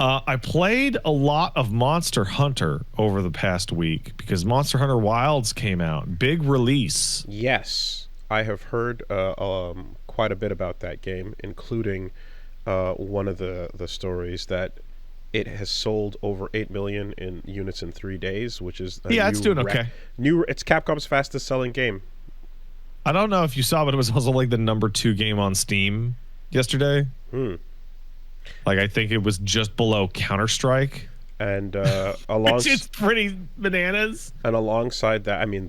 I played a lot of Monster Hunter over the past week because Monster Hunter Wilds came out. Big release. Yes, I have heard quite a bit about that game, including one of the stories that it has sold over 8 million in units in 3 days, which is a Yeah, it's doing okay. It's Capcom's fastest selling game. I don't know if you saw, but it was also like the #2 game on Steam yesterday. Like, I think it was just below Counter-Strike. And which is pretty bananas. And alongside that, I mean,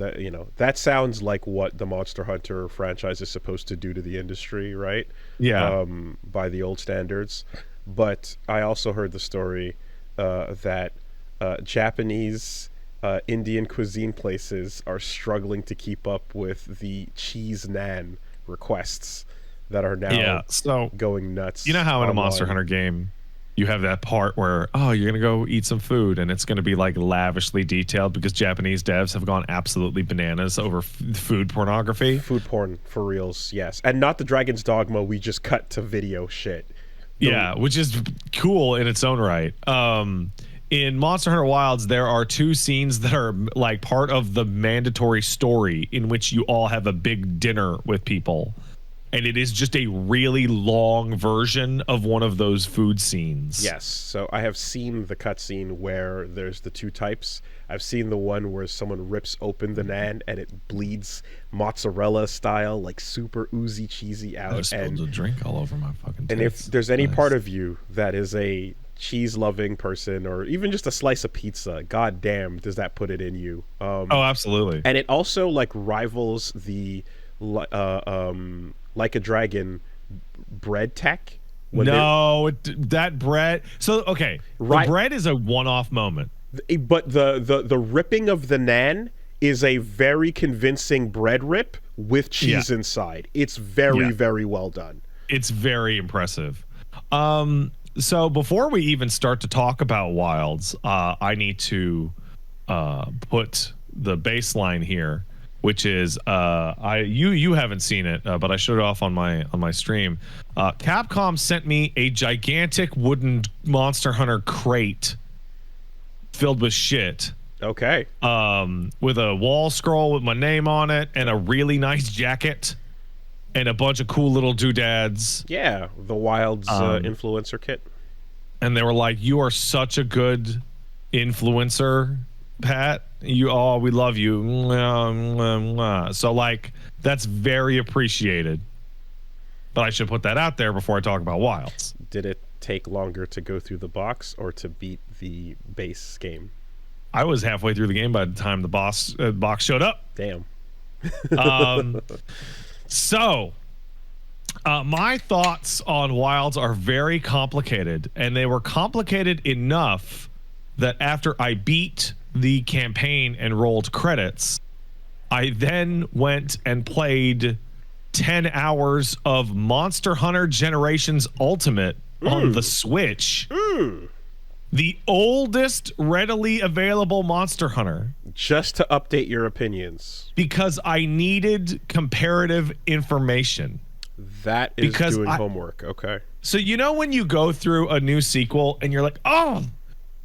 that sounds like what the Monster Hunter franchise is supposed to do to the industry, right? Yeah. By the old standards. But I also heard the story that Japanese Indian cuisine places are struggling to keep up with the cheese naan requests that are now going nuts. You know how in a Monster Hunter game you have that part where, you're going to go eat some food and it's going to be like lavishly detailed because Japanese devs have gone absolutely bananas over food pornography. Food porn, for reals, yes. And not the Dragon's Dogma, we just cut to video shit. Yeah, which is cool in its own right. In Monster Hunter Wilds, there are 2 scenes that are like part of the mandatory story in which you all have a big dinner with people. And it is just a really long version of one of those food scenes. Yes. So I have seen the cutscene where there's the 2 types. I've seen the one where someone rips open the naan and it bleeds mozzarella style, like super oozy cheesy out. I just spilled a drink all over my fucking tits. And if there's any part of you that is a cheese-loving person or even just a slice of pizza, god damn, does that put it in you. Absolutely. And it also like rivals the Like a Dragon bread tech. That bread. So, okay, the bread is a one-off moment. But the ripping of the naan is a very convincing bread rip with cheese inside. It's very, very well done. It's very impressive. So before we even start to talk about Wilds, I need to put the baseline here, which is you haven't seen it, but I showed it off on my stream. Capcom sent me a gigantic wooden Monster Hunter crate filled with shit. Okay. With a wall scroll with my name on it and a really nice jacket and a bunch of cool little doodads. Yeah, the Wilds influencer kit. And they were like, "You are such a good influencer, Pat. We love you." So like, that's very appreciated. But I should put that out there before I talk about Wilds. Did it take longer to go through the box or to beat the base game? I was halfway through the game by the time the box showed up. Damn. My thoughts on Wilds are very complicated, and they were complicated enough that after I beat the campaign and rolled credits, I then went and played 10 hours of Monster Hunter Generations Ultimate on the Switch. The oldest readily available Monster Hunter. Just to update your opinions. Because I needed comparative information. That is doing homework. Okay. So you know when you go through a new sequel and you're like,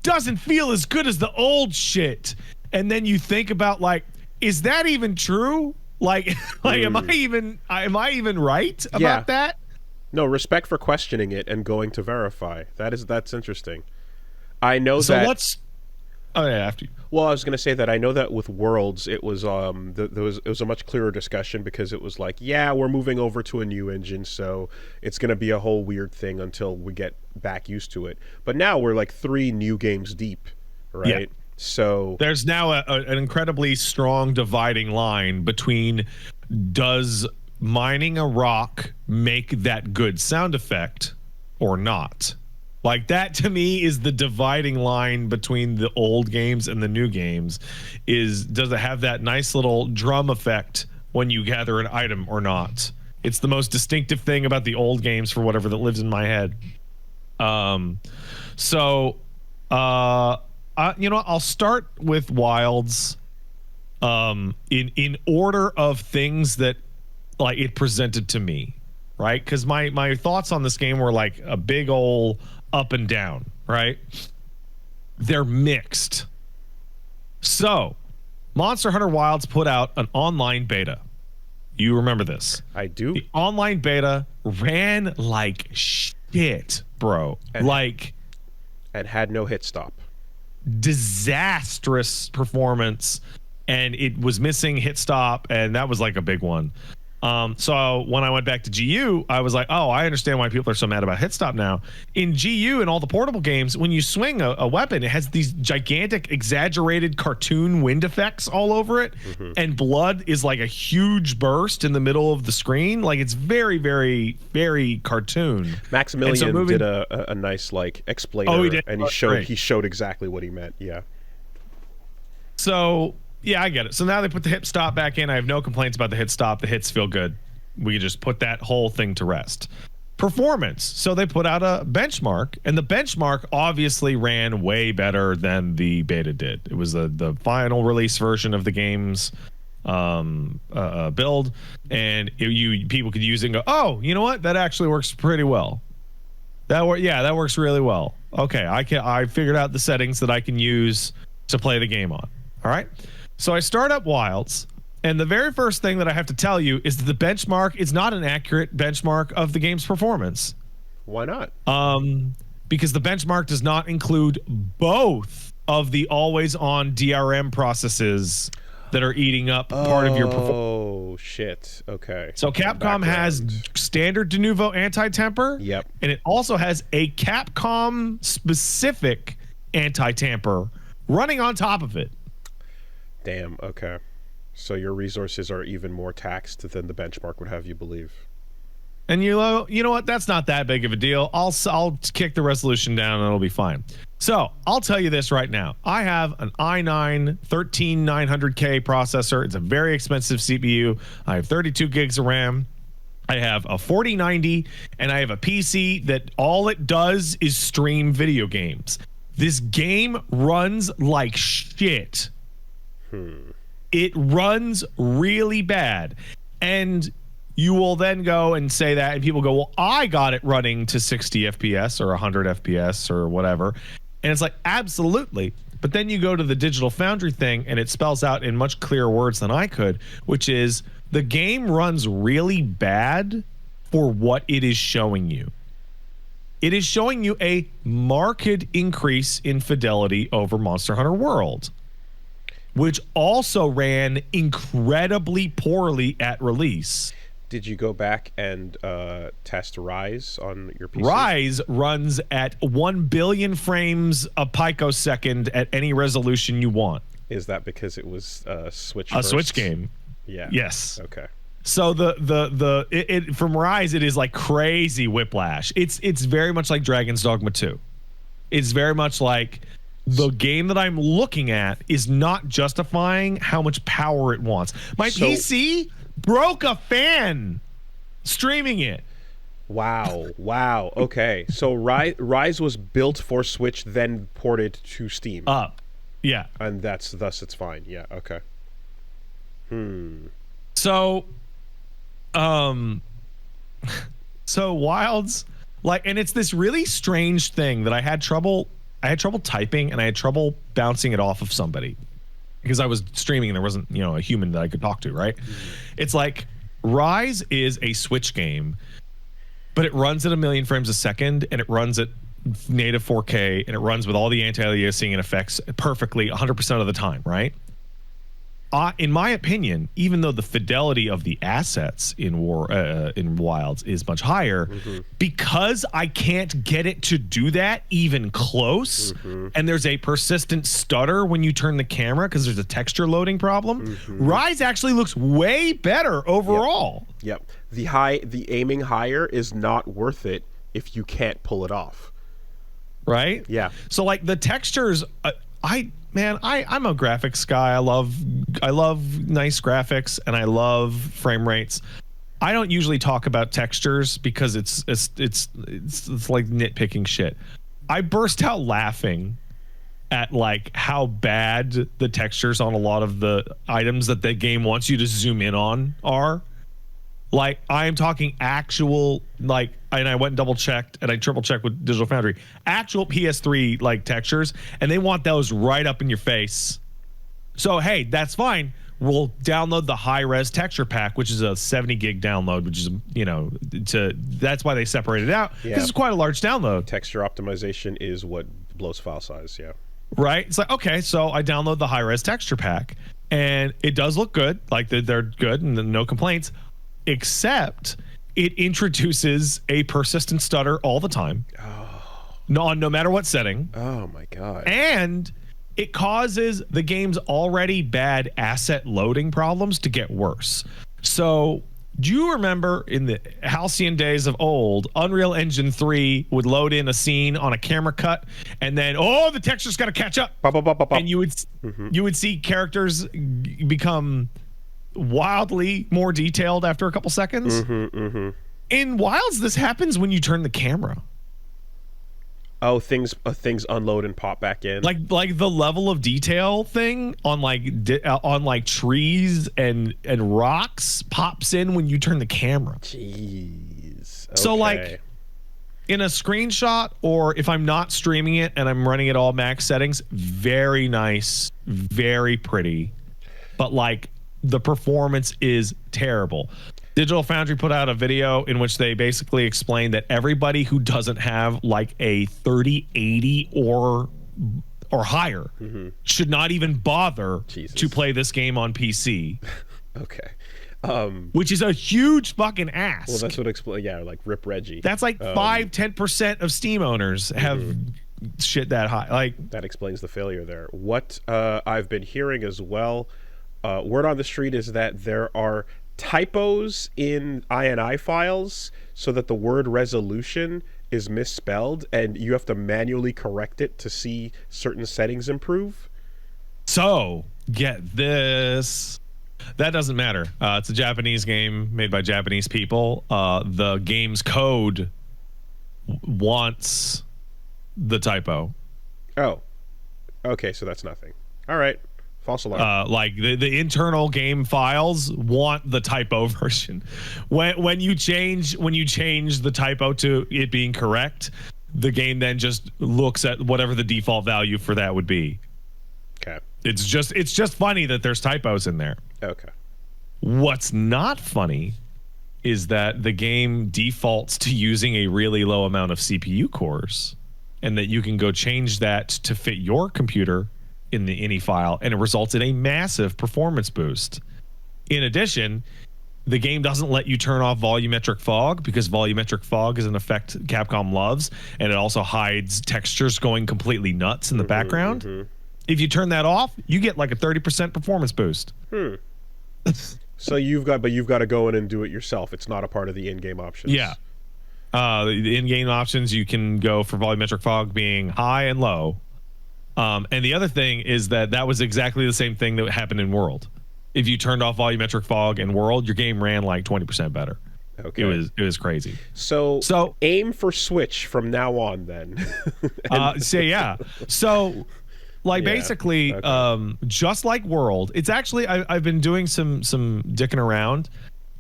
doesn't feel as good as the old shit. And then you think about like, is that even true? Like am I even right about that? No, respect for questioning it and going to verify. That's interesting. I know that. After you. Well, I was going to say that I know that with Worlds, it was it was a much clearer discussion because it was like, we're moving over to a new engine, so it's going to be a whole weird thing until we get back used to it. But now we're like 3 new games deep, right? Yeah. So there's now an incredibly strong dividing line between does mining a rock make that good sound effect or not? Like that to me is the dividing line between the old games and the new games is does it have that nice little drum effect when you gather an item or not? It's the most distinctive thing about the old games for whatever that lives in my head. I'll start with Wilds in order of things that like it presented to me, right? Because my thoughts on this game were like a big old up and down, right? They're mixed. So, Monster Hunter Wilds put out an online beta. You remember this? I do. The online beta ran like shit, bro. And had no hit stop. Disastrous performance, and it was missing hit stop, and that was like a big one. So when I went back to GU, I was like, oh, I understand why people are so mad about hit stop now. In GU and all the portable games, when you swing a weapon, it has these gigantic, exaggerated cartoon wind effects all over it, and blood is like a huge burst in the middle of the screen. Like, it's very, very, very cartoon. Maximilian did a nice like explainer, oh, he did? And he showed exactly what he meant. Yeah. So yeah, I get it. So now they put the hip stop back in. I have no complaints about the hit stop. The hits feel good. We can just put that whole thing to rest. Performance. So they put out a benchmark, and the benchmark obviously ran way better than the beta did. It was the final release version of the game's build, and people could use it and go, oh, you know what? That actually works pretty well. That works really well. Okay, I figured out the settings that I can use to play the game on. All right. So I start up Wilds, and the very first thing that I have to tell you is that the benchmark is not an accurate benchmark of the game's performance. Why not? Because the benchmark does not include both of the always-on DRM processes that are eating up part of your performance. Oh, shit. Okay. So Capcom has standard de novo anti-tamper. Yep. And it also has a Capcom-specific anti-tamper running on top of it. Damn, okay. So your resources are even more taxed than the benchmark would have you believe. And you know what? That's not that big of a deal. I'll kick the resolution down and it'll be fine. So I'll tell you this right now. I have an i9 13900K processor. It's a very expensive CPU. I have 32 gigs of RAM. I have a 4090, and I have a PC that all it does is stream video games. This game runs like shit. It runs really bad. And you will then go and say that, and people go, well, I got it running to 60 FPS or 100 FPS or whatever. And it's like, absolutely. But then you go to the Digital Foundry thing, and it spells out in much clearer words than I could, which is the game runs really bad for what it is showing you. It is showing you a marked increase in fidelity over Monster Hunter World, which also ran incredibly poorly at release. Did you go back and test Rise on your PC? Rise runs at 1 billion frames a picosecond at any resolution you want. Is that because it was Switch? A Switch game. Yeah. Yes. Okay. So it from Rise, it is like crazy whiplash. It's very much like Dragon's Dogma 2. It's very much like the game that I'm looking at is not justifying how much power it wants. My PC broke a fan streaming it. Wow. Okay. So Rise was built for Switch, then ported to Steam. Yeah. And thus it's fine. Yeah. Okay. So Wilds, like, and it's this really strange thing that I had trouble typing, and I had trouble bouncing it off of somebody because I was streaming and there wasn't, a human that I could talk to, right? It's like Rise is a Switch game, but it runs at 1 million frames a second, and it runs at native 4K, and it runs with all the anti-aliasing and effects perfectly 100% of the time, right? In my opinion, even though the fidelity of the assets in Wilds is much higher, because I can't get it to do that even close, and there's a persistent stutter when you turn the camera because there's a texture loading problem, Rise actually looks way better overall. Yep. The aiming higher is not worth it if you can't pull it off. Right? Yeah. So like the textures, I'm a graphics guy. I love nice graphics, and I love frame rates. I don't usually talk about textures because it's like nitpicking shit. I burst out laughing at like how bad the textures on a lot of the items that the game wants you to zoom in on are. Like, I am talking actual like and I went and double checked and I triple checked with Digital Foundry, actual PS3 like textures, and they want those right up in your face. So hey, that's fine. We'll download the high res texture pack, which is a 70 gig download, which is, that's why they separated it out, because it's quite a large download. Texture optimization is what blows file size. Yeah. Right. It's like, okay, so I download the high res texture pack and it does look good. Like they're good and no complaints, except it introduces a persistent stutter all the time. No matter what setting. Oh my God. And it causes the game's already bad asset loading problems to get worse. So do you remember in the halcyon days of old, Unreal Engine 3 would load in a scene on a camera cut, and then, the texture's got to catch up. And you would see characters become wildly more detailed after a couple seconds. In Wilds, this happens when you turn the camera. Oh, things unload and pop back in. Like the level of detail thing on like trees and rocks pops in when you turn the camera. Jeez. Okay. So like in a screenshot, or if I'm not streaming it and I'm running it all max settings, very nice, very pretty, but like the performance is terrible. Digital Foundry put out a video in which they basically explained that everybody who doesn't have like a 3080 or higher should not even bother to play this game on PC. Okay. Which is a huge fucking ask. Well, that's what like Rip Reggie. That's like 5-10% of Steam owners have shit that high. Like that explains the failure there. What I've been hearing as well, word on the street is that there are typos in INI files so that the word resolution is misspelled and you have to manually correct it to see certain settings improve. So get this. That doesn't matter. It's a Japanese game made by Japanese people. The game's code wants the typo. Oh, okay. So that's nothing. All right. False alarm. Like the internal game files want the typo version. When you change the typo to it being correct, the game then just looks at whatever the default value for that would be. Okay. It's just funny that there's typos in there. Okay. What's not funny is that the game defaults to using a really low amount of CPU cores, and that you can go change that to fit your computer in the INI file, and it results in a massive performance boost. In addition, the game doesn't let you turn off volumetric fog, because volumetric fog is an effect Capcom loves, and it also hides textures going completely nuts in the background. If you turn that off, you get like a 30% performance boost. So you've got to go in and do it yourself. It's not a part of the in-game options. Yeah. The in-game options, you can go for volumetric fog being high and low. And the other thing is that was exactly the same thing that happened in World. If you turned off volumetric fog in World, your game ran like 20% better. Okay. It was crazy. So aim for Switch from now on then. So basically, just like World, it's actually I've been doing some dicking around.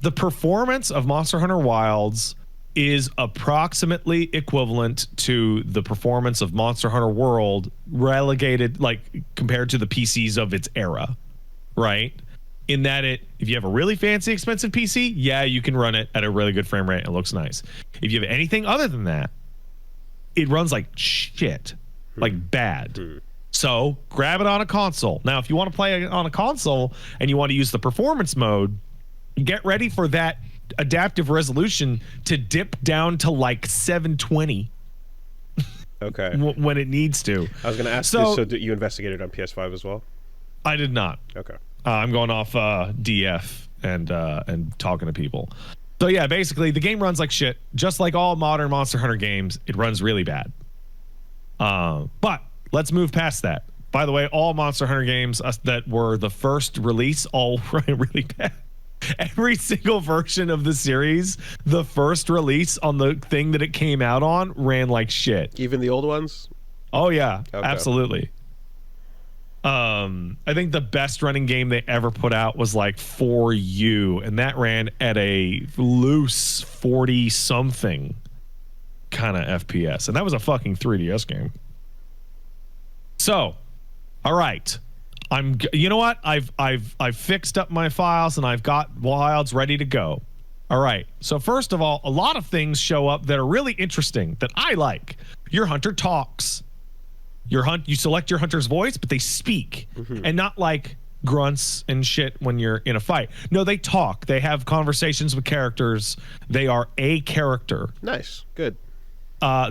The performance of Monster Hunter Wilds is approximately equivalent to the performance of Monster Hunter World, relegated like compared to the PCs of its era, right? In that if you have a really fancy, expensive PC, you can run it at a really good frame rate. It looks nice. If you have anything other than that, it runs like shit, like bad. So grab it on a console. Now, if you want to play it on a console and you want to use the performance mode, get ready for that adaptive resolution to dip down to like 720. Okay. When it needs to. I was going to ask you, so you investigated on PS5 as well? I did not. Okay. I'm going off DF and talking to people. So yeah, basically the game runs like shit. Just like all modern Monster Hunter games, it runs really bad. But let's move past that. By the way, all Monster Hunter games that were the first release all run really bad. Every single version of the series, the first release on the thing that it came out on ran like shit. Even the old ones? Oh yeah, okay. Absolutely. I think the best running game they ever put out was like 4U, and that ran at a loose 40 something. kind of FPS, and that was a fucking 3DS game. So, all right, you know what? I've fixed up my files and I've got Wilds ready to go. All right. So first of all, a lot of things show up that are really interesting that I like. Your hunter talks. You select your hunter's voice, but they speak, and not like grunts and shit when you're in a fight. No, they talk. They have conversations with characters. They are a character. Nice. Good.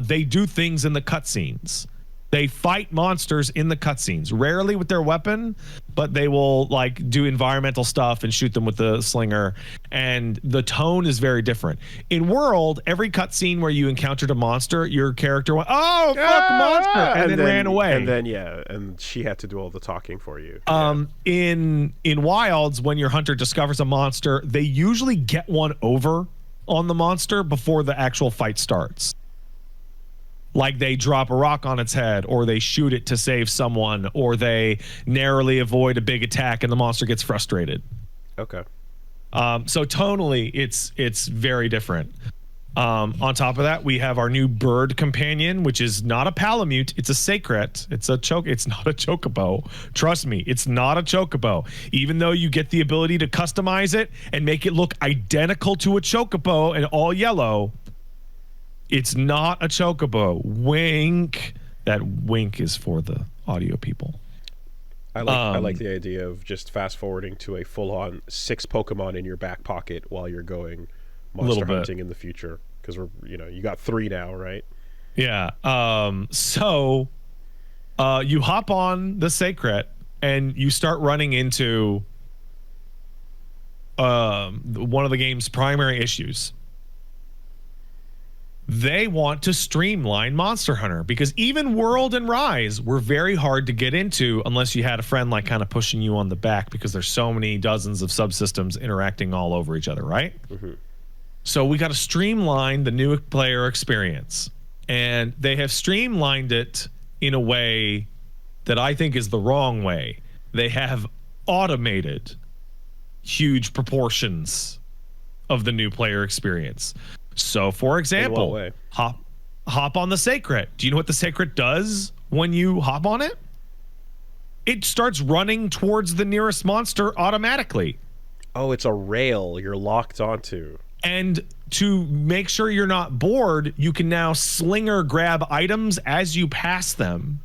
They do things in the cutscenes. They fight monsters in the cutscenes, rarely with their weapon, but they will like do environmental stuff and shoot them with the slinger. And the tone is very different. In World, every cutscene where you encountered a monster, your character went, "Oh, fuck, monster," and then ran away. And then and she had to do all the talking for you. In Wilds, when your hunter discovers a monster, they usually get one over on the monster before the actual fight starts. Like they drop a rock on its head, or they shoot it to save someone, or they narrowly avoid a big attack and the monster gets frustrated. Okay. So tonally, it's very different. On top of that, we have our new bird companion, which is not a palamute. It's a sacred. It's not a chocobo. Trust me, it's not a chocobo. Even though you get the ability to customize it and make it look identical to a chocobo and all yellow, it's not a chocobo. Wink. That wink is for the audio people. I like the idea of just fast forwarding to a full-on 6 Pokemon in your back pocket while you're going monster hunting in the future, because you got 3 now, right? Yeah. So you hop on the Sacred and you start running into one of the game's primary issues. They want to streamline Monster Hunter, because even World and Rise were very hard to get into unless you had a friend like kind of pushing you on the back, because there's so many dozens of subsystems interacting all over each other, right? So we got to streamline the new player experience, and they have streamlined it in a way that I think is the wrong way. They have automated huge proportions of the new player experience. So, for example, hop on the Sacred. Do you know what the Sacred does when you hop on it? It starts running towards the nearest monster automatically. Oh, it's a rail you're locked onto. And to make sure you're not bored, you can now slinger grab items as you pass them.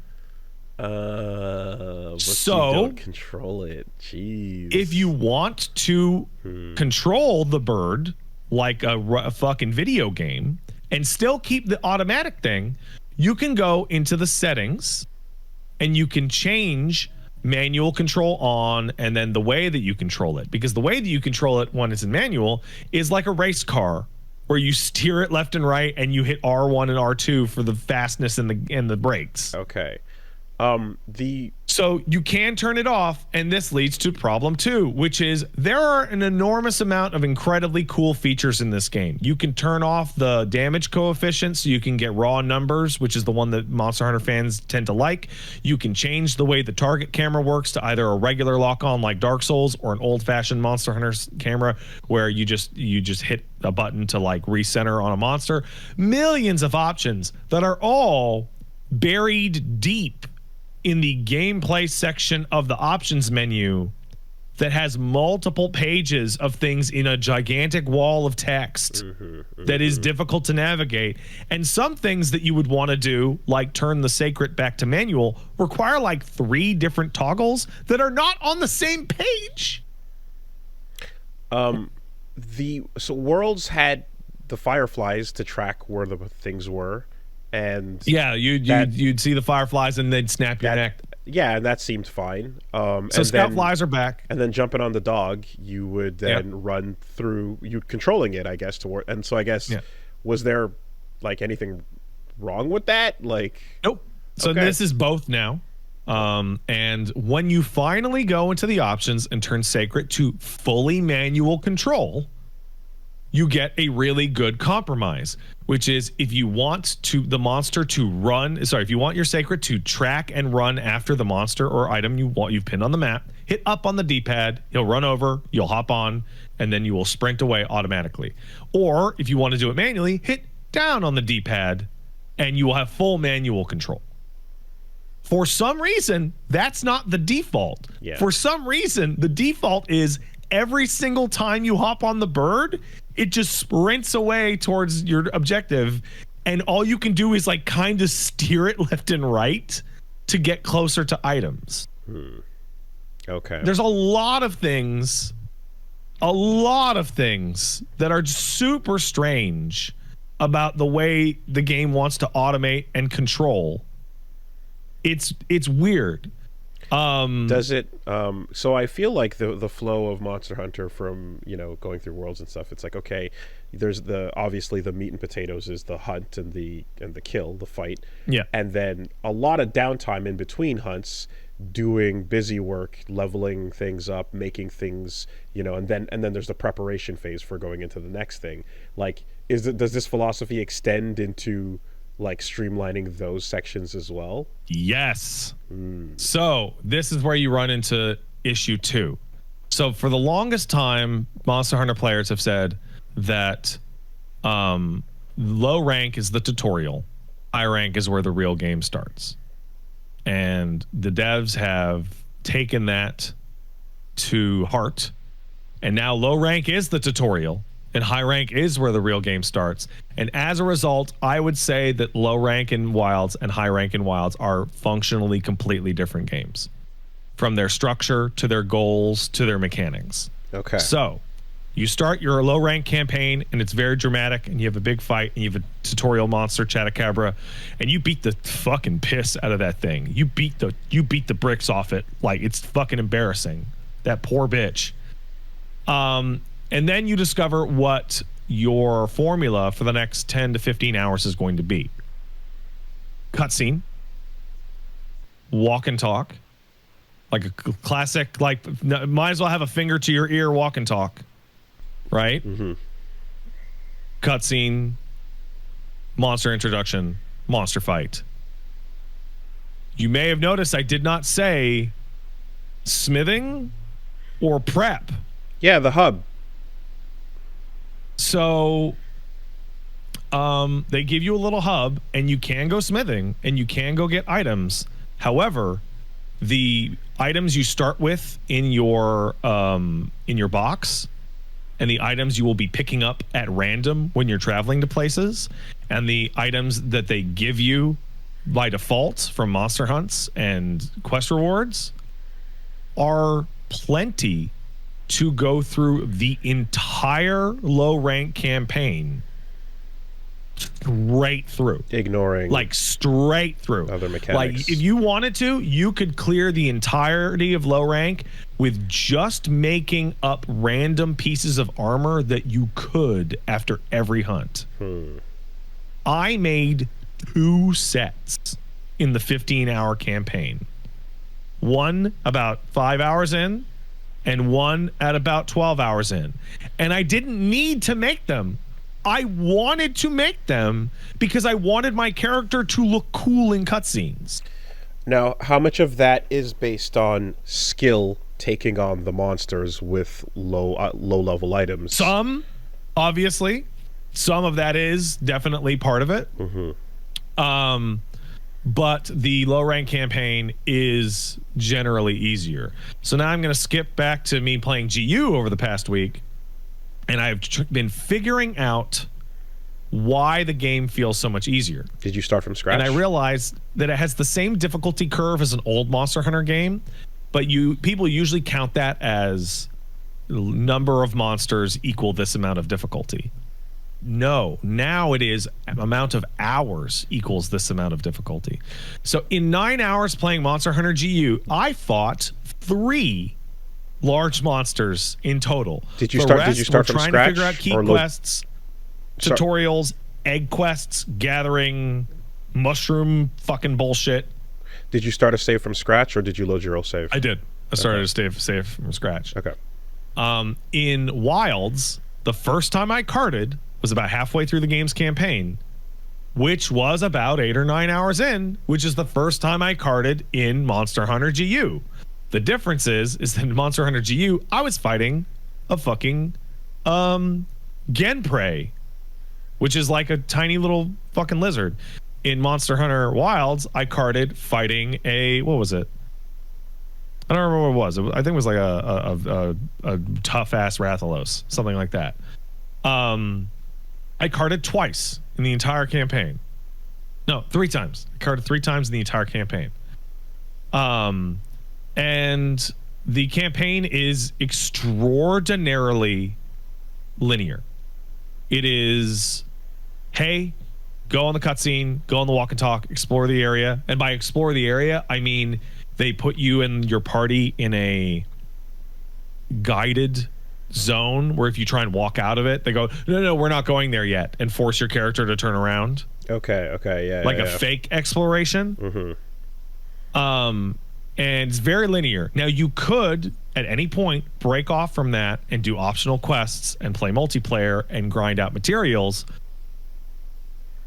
But you don't control it. Jeez. If you want to control the bird like a fucking video game and still keep the automatic thing, you can go into the settings and you can change manual control on, and then the way that you control it, because the way that you control it when it's in manual is like a race car where you steer it left and right and you hit R1 and R2 for the fastness and the brakes. Okay. So you can turn it off, and this leads to problem 2, which is there are an enormous amount of incredibly cool features in this game. You can turn off the damage coefficient so you can get raw numbers, which is the one that Monster Hunter fans tend to like. You can change the way the target camera works to either a regular lock-on like Dark Souls or an old-fashioned Monster Hunter camera where you just hit a button to like recenter on a monster. Millions of options that are all buried deep in the gameplay section of the options menu that has multiple pages of things in a gigantic wall of text that is difficult to navigate. And some things that you would want to do, like turn the Sacred back to manual, require like 3 different toggles that are not on the same page. So Worlds had the fireflies to track where the things were. And yeah, you'd see the fireflies and they'd snap your neck. Yeah, and that seemed fine. So scout flies are back. And then jumping on the dog, you would then run through, you controlling it, I guess, toward. And so I guess, was there like anything wrong with that? Like, nope. So this is both now. And when you finally go into the options and turn Sacred to fully manual control, you get a really good compromise, which is if you want the monster to run, if you want your Sacred to track and run after the monster or item you've pinned on the map, hit up on the D-pad, he'll run over, you'll hop on, and then you will sprint away automatically. Or if you want to do it manually, hit down on the D-pad, and you will have full manual control. For some reason, that's not the default. Yeah. For some reason, the default is every single time you hop on the bird, it just sprints away towards your objective, and all you can do is like kind of steer it left and right to get closer to items. Okay. There's a lot of things that are super strange about the way the game wants to automate and control. It's weird. Does it? So I feel like the flow of Monster Hunter from going through worlds and stuff. It's like, okay, there's obviously the meat and potatoes is the hunt and the kill, the fight. Yeah. And then a lot of downtime in between hunts, doing busy work, leveling things up, making things, and then there's the preparation phase for going into the next thing. Like, does this philosophy extend into like streamlining those sections as well? Yes. So this is where you run into issue 2. So for the longest time, Monster Hunter players have said that low rank is the tutorial, high rank is where the real game starts. And the devs have taken that to heart, and now low rank is the tutorial and high rank is where the real game starts. And as a result, I would say that low rank in Wilds and high rank in Wilds are functionally completely different games, from their structure to their goals to their mechanics. Okay. So you start your low rank campaign and it's very dramatic, and you have a big fight and you have a tutorial monster, Chatacabra, and you beat the fucking piss out of that thing. You beat the bricks off it. Like, it's fucking embarrassing. That poor bitch. And then you discover what your formula for the next 10 to 15 hours is going to be. Cutscene, walk and talk, like a classic, like might as well have a finger to your ear walk and talk, right? Mm-hmm. Cutscene, monster introduction, monster fight. You may have noticed I did not say smithing or prep. Yeah, the hub. So they give you a little hub, and you can go smithing and you can go get items. However, the items you start with in your box, and the items you will be picking up at random when you're traveling to places, and the items that they give you by default from monster hunts and quest rewards are plenty to go through the entire low rank campaign straight through, ignoring like straight through other mechanics. Like, if you wanted to, you could clear the entirety of low rank with just making up random pieces of armor that you could after every hunt. I made 2 sets in the 15-hour campaign. One about 5 hours in, and one at about 12 hours in. And I didn't need to make them. I wanted to make them because I wanted my character to look cool in cutscenes. Now, how much of that is based on skill taking on the monsters with low level items? Some, obviously. Some of that is definitely part of it. Mm-hmm. But the low rank campaign is generally easier. So now I'm going to skip back to me playing GU over the past week, and I've been figuring out why the game feels so much easier. Did you start from scratch? And I realized that it has the same difficulty curve as an old Monster Hunter game, but people usually count that as number of monsters equal this amount of difficulty. No, now it is amount of hours equals this amount of difficulty. So in 9 hours playing Monster Hunter GU, I fought 3 large monsters in total. Did you start from scratch? Trying to figure out key quests, tutorials, egg quests, gathering, mushroom fucking bullshit. Did you start a save from scratch, or did you load your old save? I did. I started a save from scratch. Okay. In Wilds, the first time I carded was about halfway through the game's campaign, which was about 8 or 9 hours in, which is the first time I carded in Monster Hunter GU. The difference is that in Monster Hunter GU, I was fighting a fucking Genprey which is like a tiny little fucking lizard. In Monster Hunter Wilds, I carded fighting what was it? I don't remember what it was. I think it was like a tough ass Rathalos, something like that. I carded twice in the entire campaign. No, 3 times. I carded 3 times in the entire campaign. And the campaign is extraordinarily linear. It is, hey, go on the cutscene, go on the walk and talk, explore the area. And by explore the area, I mean they put you and your party in a guided zone where if you try and walk out of it, they go, no, we're not going there yet, and force your character to turn around. Okay, yeah. Like a fake exploration. Mm-hmm. And it's very linear. Now, you could, at any point, break off from that and do optional quests and play multiplayer and grind out materials.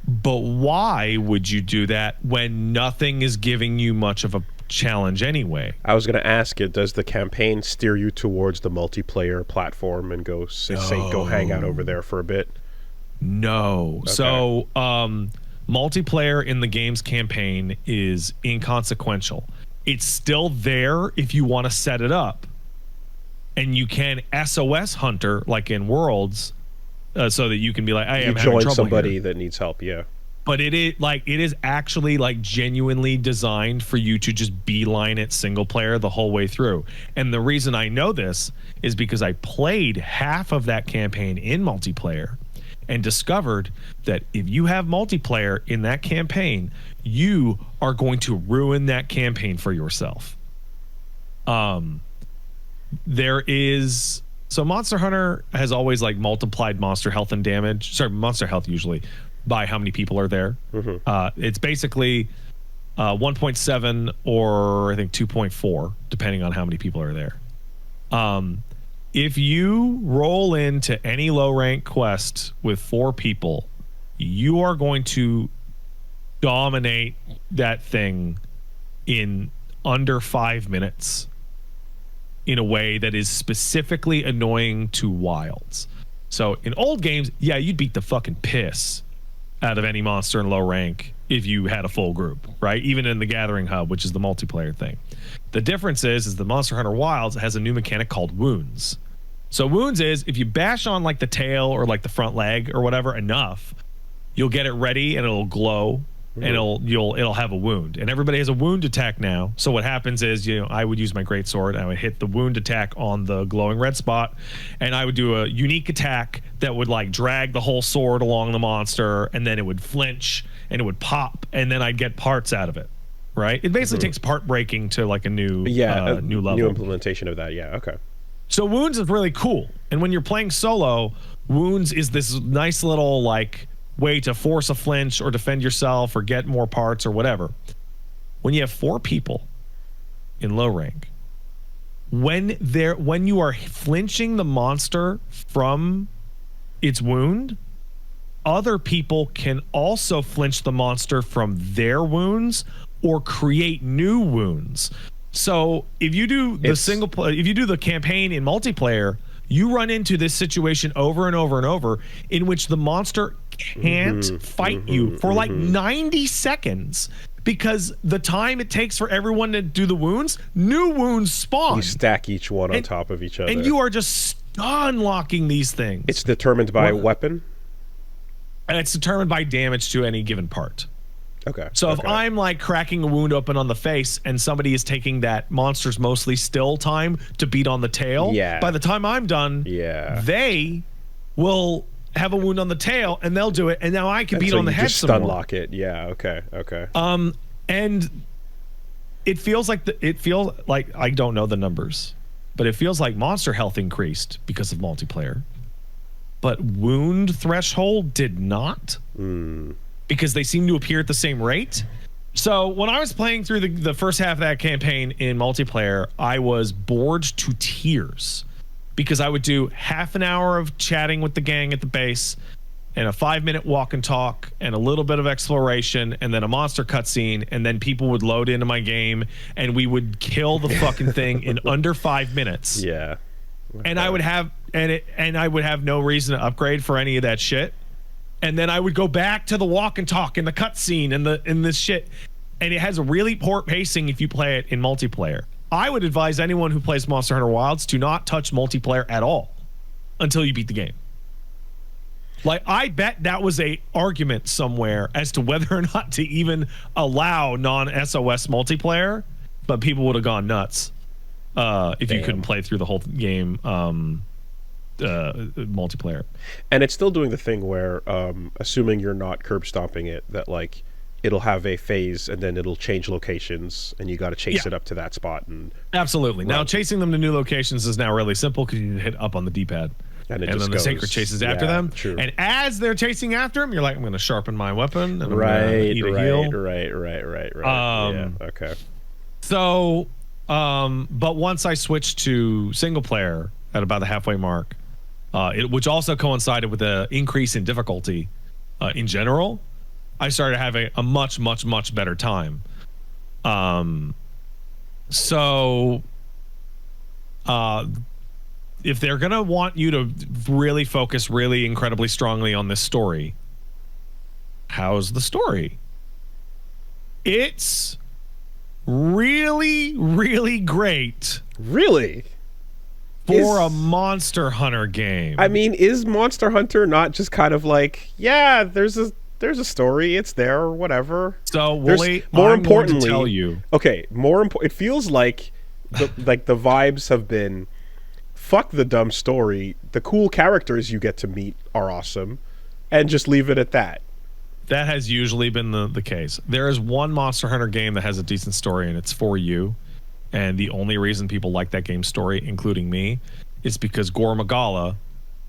But why would you do that when nothing is giving you much of a challenge anyway? I was going to ask it, does the campaign steer you towards the multiplayer platform and go hang out over there for a bit? No. Okay. So, multiplayer in the game's campaign is inconsequential. It's still there if you want to set it up. And you can SOS Hunter, like in Worlds, so that you can be like, hey, I'm having trouble join somebody here. That needs help, yeah. But it is actually like genuinely designed for you to just beeline it single player the whole way through. And the reason I know this is because I played half of that campaign in multiplayer and discovered that if you have multiplayer in that campaign, you are going to ruin that campaign for yourself. So Monster Hunter has always like multiplied monster health and damage. Sorry, monster health usually by how many people are there. Mm-hmm. It's basically 1.7 or I think 2.4, depending on how many people are there. If you roll into any low rank quest with 4 people, you are going to dominate that thing in under 5 minutes in a way that is specifically annoying to wilds. So in old games, yeah, you'd beat the fucking piss out of any monster in low rank if you had a full group, right? Even in the Gathering Hub, which is the multiplayer thing. The difference is the Monster Hunter Wilds has a new mechanic called wounds. So wounds is if you bash on like the tail or like the front leg or whatever enough, you'll get it ready and it'll glow. And it'll have a wound, and everybody has a wound attack now. So what happens is, I would use my greatsword, I would hit the wound attack on the glowing red spot, and I would do a unique attack that would like drag the whole sword along the monster, and then it would flinch and it would pop, and then I'd get parts out of it. Right? It basically takes part breaking to like a new level, new implementation of that. Yeah, okay. So wounds is really cool, and when you're playing solo, wounds is this nice little like way to force a flinch or defend yourself or get more parts or whatever. When you have 4 people in low rank, when you are flinching the monster from its wound, other people can also flinch the monster from their wounds or create new wounds. So if you do if you do the campaign in multiplayer, you run into this situation over and over and over in which the monster can't fight you for like 90 seconds because the time it takes for everyone to do the wounds, new wounds spawn. You stack each one on top of each other. And you are just unlocking these things. It's determined by weapon? And it's determined by damage to any given part. Okay. So if I'm like cracking a wound open on the face and somebody is taking that monster's mostly still time to beat on the tail, by the time I'm done, they will have a wound on the tail and they'll do it, and now I can beat on the head some more. Stun lock it. Yeah, okay. And it feels like I don't know the numbers, but it feels like monster health increased because of multiplayer. But wound threshold did not. Because they seem to appear at the same rate. So when I was playing through the first half of that campaign in multiplayer, I was bored to tears because I would do half an hour of chatting with the gang at the base and a 5-minute walk and talk and a little bit of exploration and then a monster cutscene, and then people would load into my game and we would kill the fucking thing in under 5 minutes. Yeah. And I would have no reason to upgrade for any of that shit. and then I would go back to the walk and talk and the cutscene and this shit. And it has a really poor pacing if you play it in multiplayer. I would advise anyone who plays Monster Hunter Wilds to not touch multiplayer at all until you beat the game. Like, I bet that was a argument somewhere as to whether or not to even allow non-SOS multiplayer, but people would have gone nuts if you couldn't play through the whole game multiplayer. And it's still doing the thing where, assuming you're not curb stomping it, that like it'll have a phase and then it'll change locations, and you got to chase it up to that spot. And absolutely. Now chasing them to new locations is now really simple because you hit up on the D-pad. And then the Sacred chases after them. True. And as they're chasing after him, you're like, I'm going to sharpen my weapon. And I'm right, gonna eat a heal. Right. Yeah, okay. So, but once I switched to single player at about the halfway mark, which also coincided with the increase in difficulty in general, I started having a much, much, much better time. If they're going to want you to really focus really incredibly strongly on this story, how's the story? It's really, really great. Really? For a Monster Hunter game. I mean, is Monster Hunter not just kind of like, yeah, there's a story, it's there, or whatever? So, Woolie, more I'm importantly, going to tell you. Okay, it feels like the vibes have been, fuck the dumb story, the cool characters you get to meet are awesome, and just leave it at that. That has usually been the case. There is one Monster Hunter game that has a decent story, and it's For You. And the only reason people like that game's story, including me, is because Gore Magala,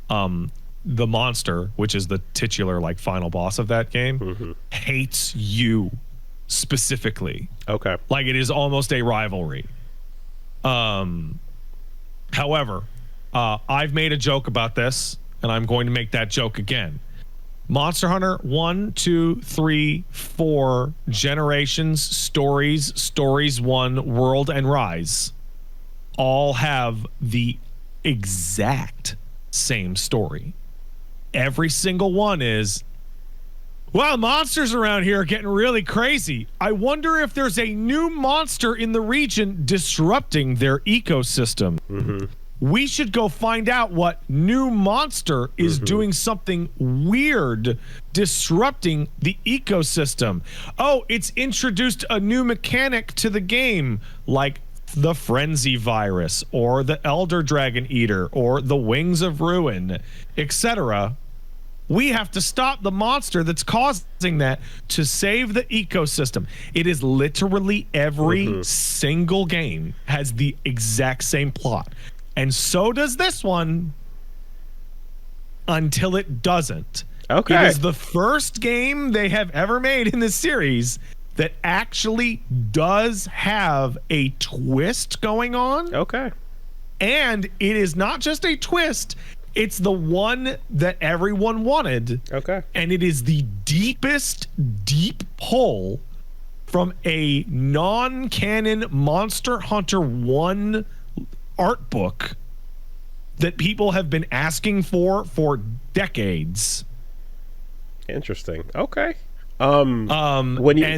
the monster, which is the titular like final boss of that game, hates you specifically. Okay. Like, it is almost a rivalry. However, I've made a joke about this, and I'm going to make that joke again. Monster Hunter 1, 2, 3, 4, Generations, Stories 1, World, and Rise all have the exact same story. Every single one is, well, monsters around here are getting really crazy. I wonder if there's a new monster in the region disrupting their ecosystem. We should go find out what new monster is doing something weird, disrupting the ecosystem. Oh, it's introduced a new mechanic to the game, like the Frenzy Virus, or the Elder Dragon Eater, or the Wings of Ruin, etc. We have to stop the monster that's causing that to save the ecosystem. It is literally every single game has the exact same plot. And so does this one, until it doesn't. Okay. It is the first game they have ever made in this series that actually does have a twist going on. Okay. And it is not just a twist, it's the one that everyone wanted. Okay. And it is the deepest deep pull from a non-canon Monster Hunter 1 art book that people have been asking for decades. Interesting. Okay. And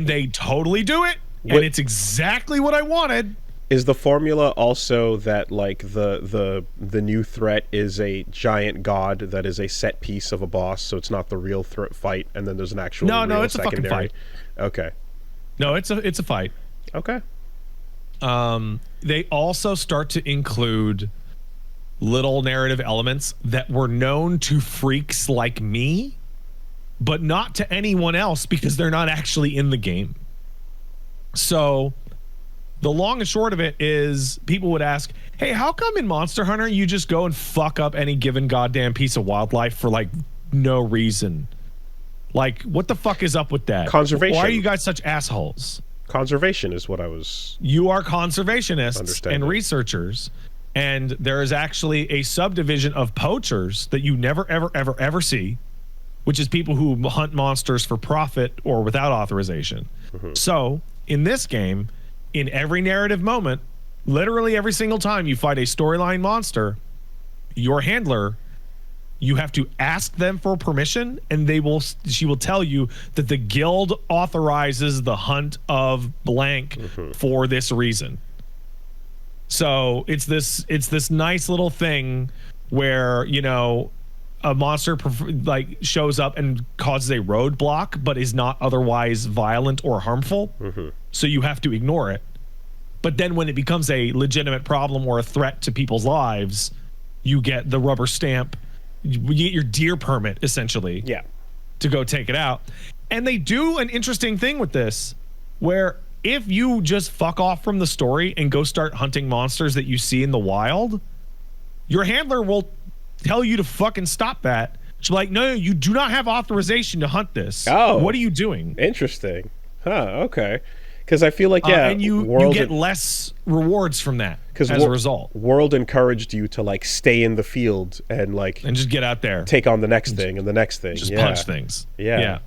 they totally do it, and it's exactly what I wanted. Is the formula also that like the new threat is a giant god that is a set piece of a boss, so it's not the real fight, and then there's an actual no, it's secondary? a fucking fight. Okay. No, it's a fight. Okay. They also start to include little narrative elements that were known to freaks like me, but not to anyone else because they're not actually in the game. So the long and short of it is, people would ask, hey, how come in Monster Hunter you just go and fuck up any given goddamn piece of wildlife for like no reason? Like, what the fuck is up with that? Conservation. Why are you guys such assholes? Conservation is what I was... You are conservationists and researchers, and there is actually a subdivision of poachers that you never, ever, ever, ever see, which is people who hunt monsters for profit or without authorization. So, in this game, in every narrative moment, literally every single time you fight a storyline monster, your handler You have to ask them for permission, and she will tell you that the guild authorizes the hunt of blank for this reason. So it's this nice little thing where, you know, a monster like shows up and causes a roadblock, but is not otherwise violent or harmful. So you have to ignore it. But then when it becomes a legitimate problem or a threat to people's lives, you get the rubber stamp. You get your deer permit, essentially, to go take it out. And they do an interesting thing with this, where if you just fuck off from the story and go start hunting monsters that you see in the wild, your handler will tell you to fucking stop that. She's like, no, you do not have authorization to hunt this. Oh. What are you doing? Interesting. Huh, okay. Because I feel like, and you get less rewards from that as a result. World encouraged you to like stay in the field and just get out there, take on the next thing and the next thing, just punch things. Yeah.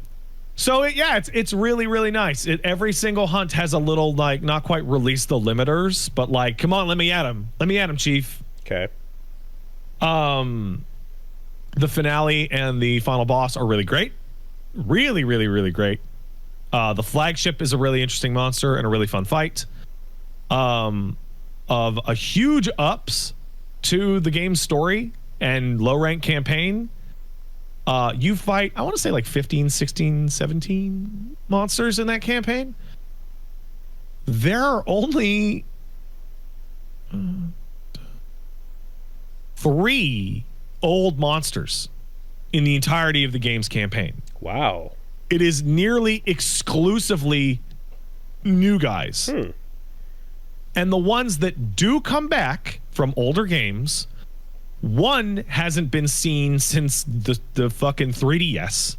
So it's really, really nice. Every single hunt has a little like not quite release the limiters, but like, come on, let me at him, Chief. Okay. The finale and the final boss are really great. Really, really, really great. The flagship is a really interesting monster and a really fun fight. Of a huge ups to the game's story and low rank campaign. You fight, I want to say like 15, 16, 17 monsters in that campaign. There are only 3 old monsters in the entirety of the game's campaign. Wow. It is nearly exclusively new guys. And the ones that do come back from older games, one hasn't been seen since the fucking 3DS.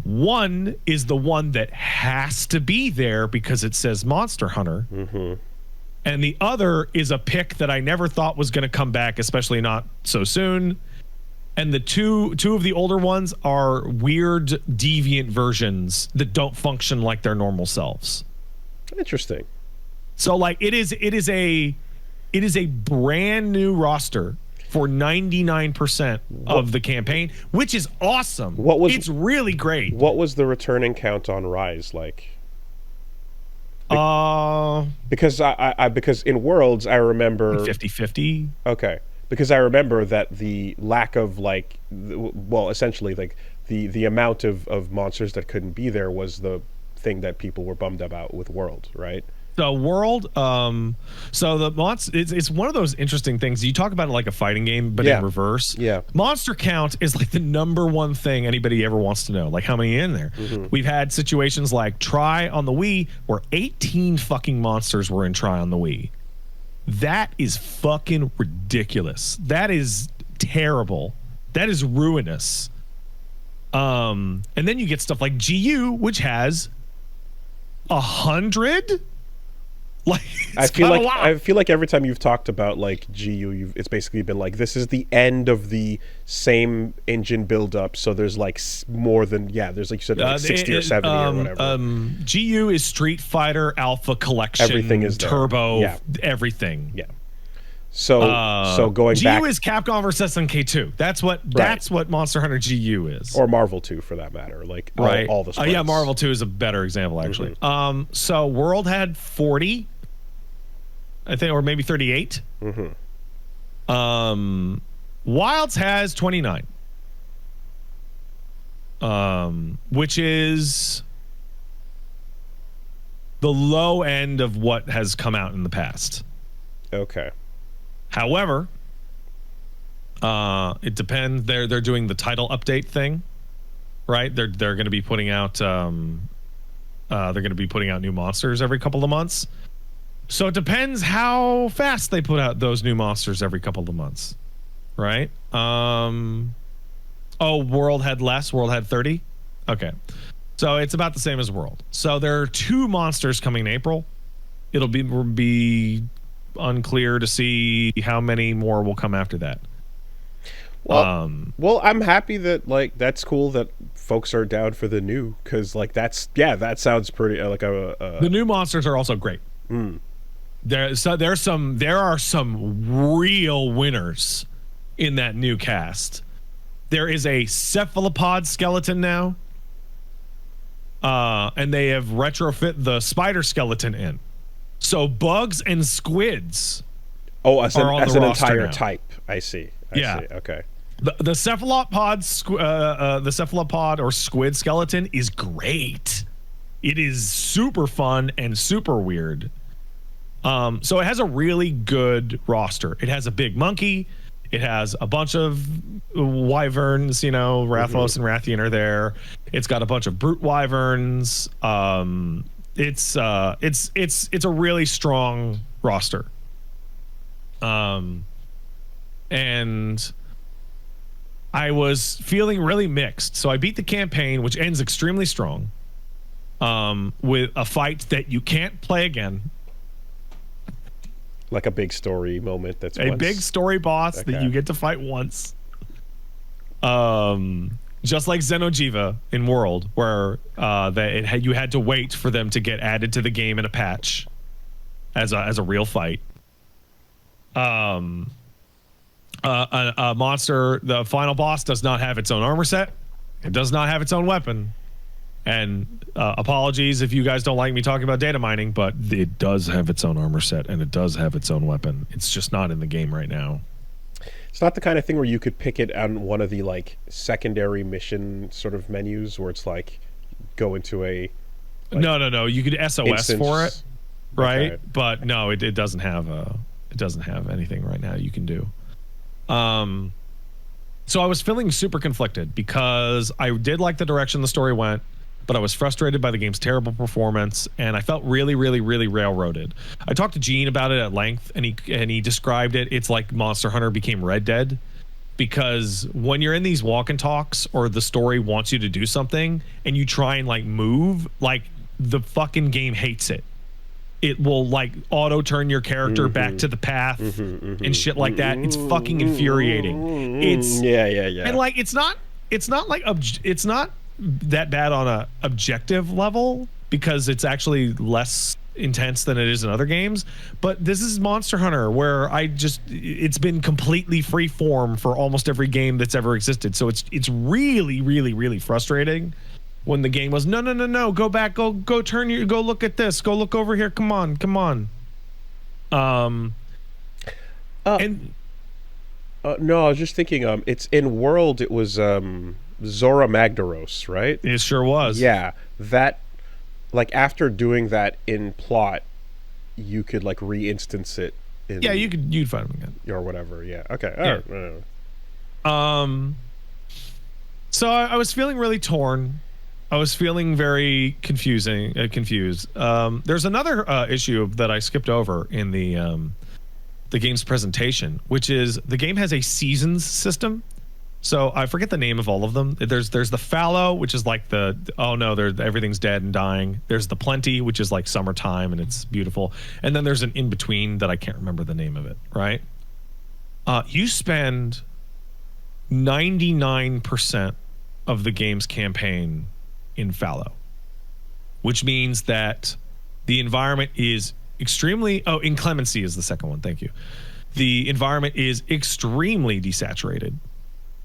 One is the one that has to be there because it says Monster Hunter. And the other is a pick that I never thought was going to come back, especially not so soon. And the two of the older ones are weird deviant versions that don't function like their normal selves. Interesting. So like it is a brand new roster for 99% of the campaign, which is awesome. It's really great. What was the returning count on Rise like? Because because in Worlds I remember 50-50. Okay. Because I remember that the lack of essentially like the amount of monsters that couldn't be there was the thing that people were bummed about with World, right? So World, so the it's one of those interesting things. You talk about it like a fighting game, but in reverse. Yeah. Monster count is like the number one thing anybody ever wants to know. Like how many in there? We've had situations like Try on the Wii where 18 fucking monsters were in Try on the Wii. That is fucking ridiculous. That is terrible. That is ruinous. And then you get stuff like GU, which has 100. Like I feel like every time you've talked about like GU, it's basically been like this is the end of the same engine build up. So there's like more than there's like you said like 60 or 70 or whatever. GU is Street Fighter Alpha Collection. Everything is there. Turbo. Everything. Yeah. So going GU back, is Capcom versus SNK2. That's what Monster Hunter GU is, or Marvel 2 for that matter. Like all the sprites. Marvel 2 is a better example actually. So World had 40. I think, or maybe 38. Wilds has 29. Which is the low end of what has come out in the past. Okay. However, it depends. They're doing the title update thing, right? They're going to be putting out new monsters every couple of months. So it depends how fast they put out those new monsters every couple of months, right? World had less. World had 30. Okay, so it's about the same as World. So there are 2 monsters coming in April. It'll be unclear to see how many more will come after that. Well, I'm happy that like that's cool that folks are down for the new because like that sounds pretty the new monsters are also great. There are some real winners in that new cast. There is a cephalopod skeleton now. And they have retrofit the spider skeleton in. So bugs and squids. Oh, as an entire now. type. I see. I see. Okay. The cephalopod or squid skeleton is great. It is super fun and super weird. So it has a really good roster. It has a big monkey. It has a bunch of wyverns, Rathmos and Rathian are there. It's got a bunch of brute wyverns. It's a really strong roster. And I was feeling really mixed. So I beat the campaign, which ends extremely strong, with a fight that you can't play again. Like a big story moment. That's a big story boss that you get to fight once. Just like Xenojiva in World, where you had to wait for them to get added to the game in a patch as a real fight. A monster, the final boss, does not have its own armor set. It does not have its own weapon. And apologies if you guys don't like me talking about data mining, but it does have its own armor set and it does have its own weapon. It's just not in the game right now. It's not the kind of thing where you could pick it on one of the secondary mission sort of menus where it's go into a no. You could SOS instance for it, right? Okay. But no, it doesn't have anything right now you can do. So I was feeling super conflicted because I did like the direction the story went, but I was frustrated by the game's terrible performance, and I felt really, really, really railroaded. I talked to Gene about it at length, and he described it. It's like Monster Hunter became Red Dead, because when you're in these walk and talks or the story wants you to do something and you try and move, the fucking game hates it. It will auto turn your character back to the path and shit like that. It's fucking infuriating. It's yeah. And it's not that bad on a objective level because it's actually less intense than it is in other games. But this is Monster Hunter, where it's been completely free form for almost every game that's ever existed. So it's really, really, really frustrating when the game was no, go back, go look at this, go look over here, come on. No, I was just thinking, it's in World, it was Zora Magdaros, right? It sure was. Yeah, that after doing that in plot, you could re-instance it in, you'd find them again or whatever. Yeah, okay. Yeah. All right. So I was feeling really torn. I was feeling very confused. There's another issue that I skipped over in the game's presentation, which is the game has a seasons system. So I forget the name of all of them. There's the fallow, which is everything's dead and dying. There's the plenty, which is summertime and it's beautiful. And then there's an in between that I can't remember the name of it. Right? You spend 99% of the game's campaign in fallow, which means that the environment is inclemency is the second one. Thank you. The environment is extremely desaturated.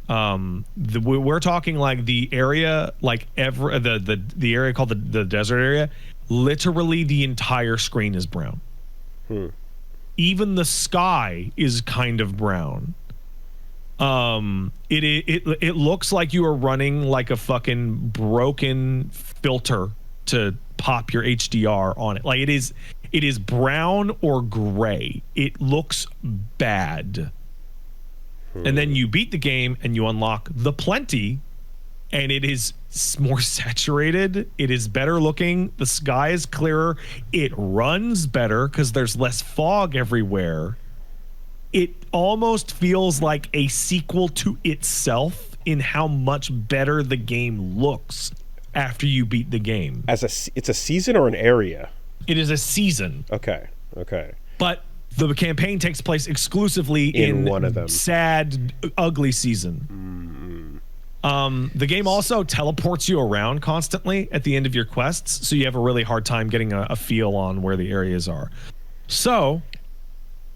We're talking the area, the area called the desert area. Literally, the entire screen is brown. Even the sky is kind of brown. It looks like you are running a fucking broken filter to pop your HDR on it. It is brown or gray. It looks bad. And then you beat the game and you unlock the plenty, and it is more saturated. It is better looking. The sky is clearer. It runs better because there's less fog everywhere. It almost feels like a sequel to itself in how much better the game looks after you beat the game. It's a season or an area? It is a season. Okay. But the campaign takes place exclusively in one of them. Sad, ugly season. The game also teleports you around constantly at the end of your quests, so you have a really hard time getting a feel on where the areas are. So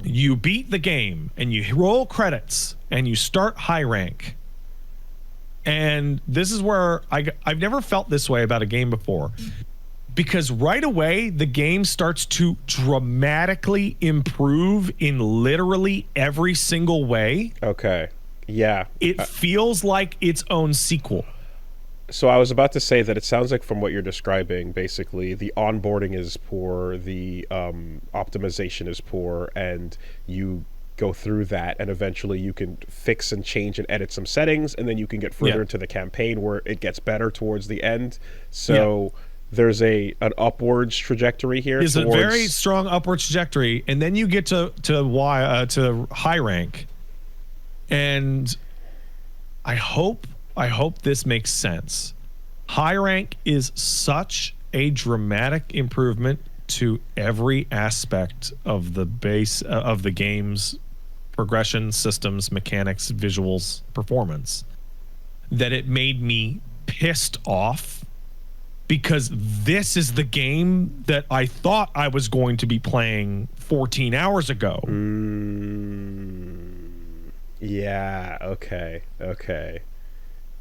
You beat the game and you roll credits and you start high rank. And this is where I've never felt this way about a game before, because right away the game starts to dramatically improve in literally every single way. Okay. Yeah. It feels like its own sequel. So I was about to say that it sounds like from what you're describing, basically the onboarding is poor, the optimization is poor, and you go through that, and eventually you can fix and change and edit some settings, and then you can get further into the campaign where it gets better towards the end. So there's an upwards trajectory here. It's a very strong upward trajectory, and then you get to high rank, and I hope this makes sense. High rank is such a dramatic improvement to every aspect of the base of the game's progression, systems, mechanics, visuals, performance, that it made me pissed off, because this is the game that I thought I was going to be playing 14 hours ago. Yeah, okay.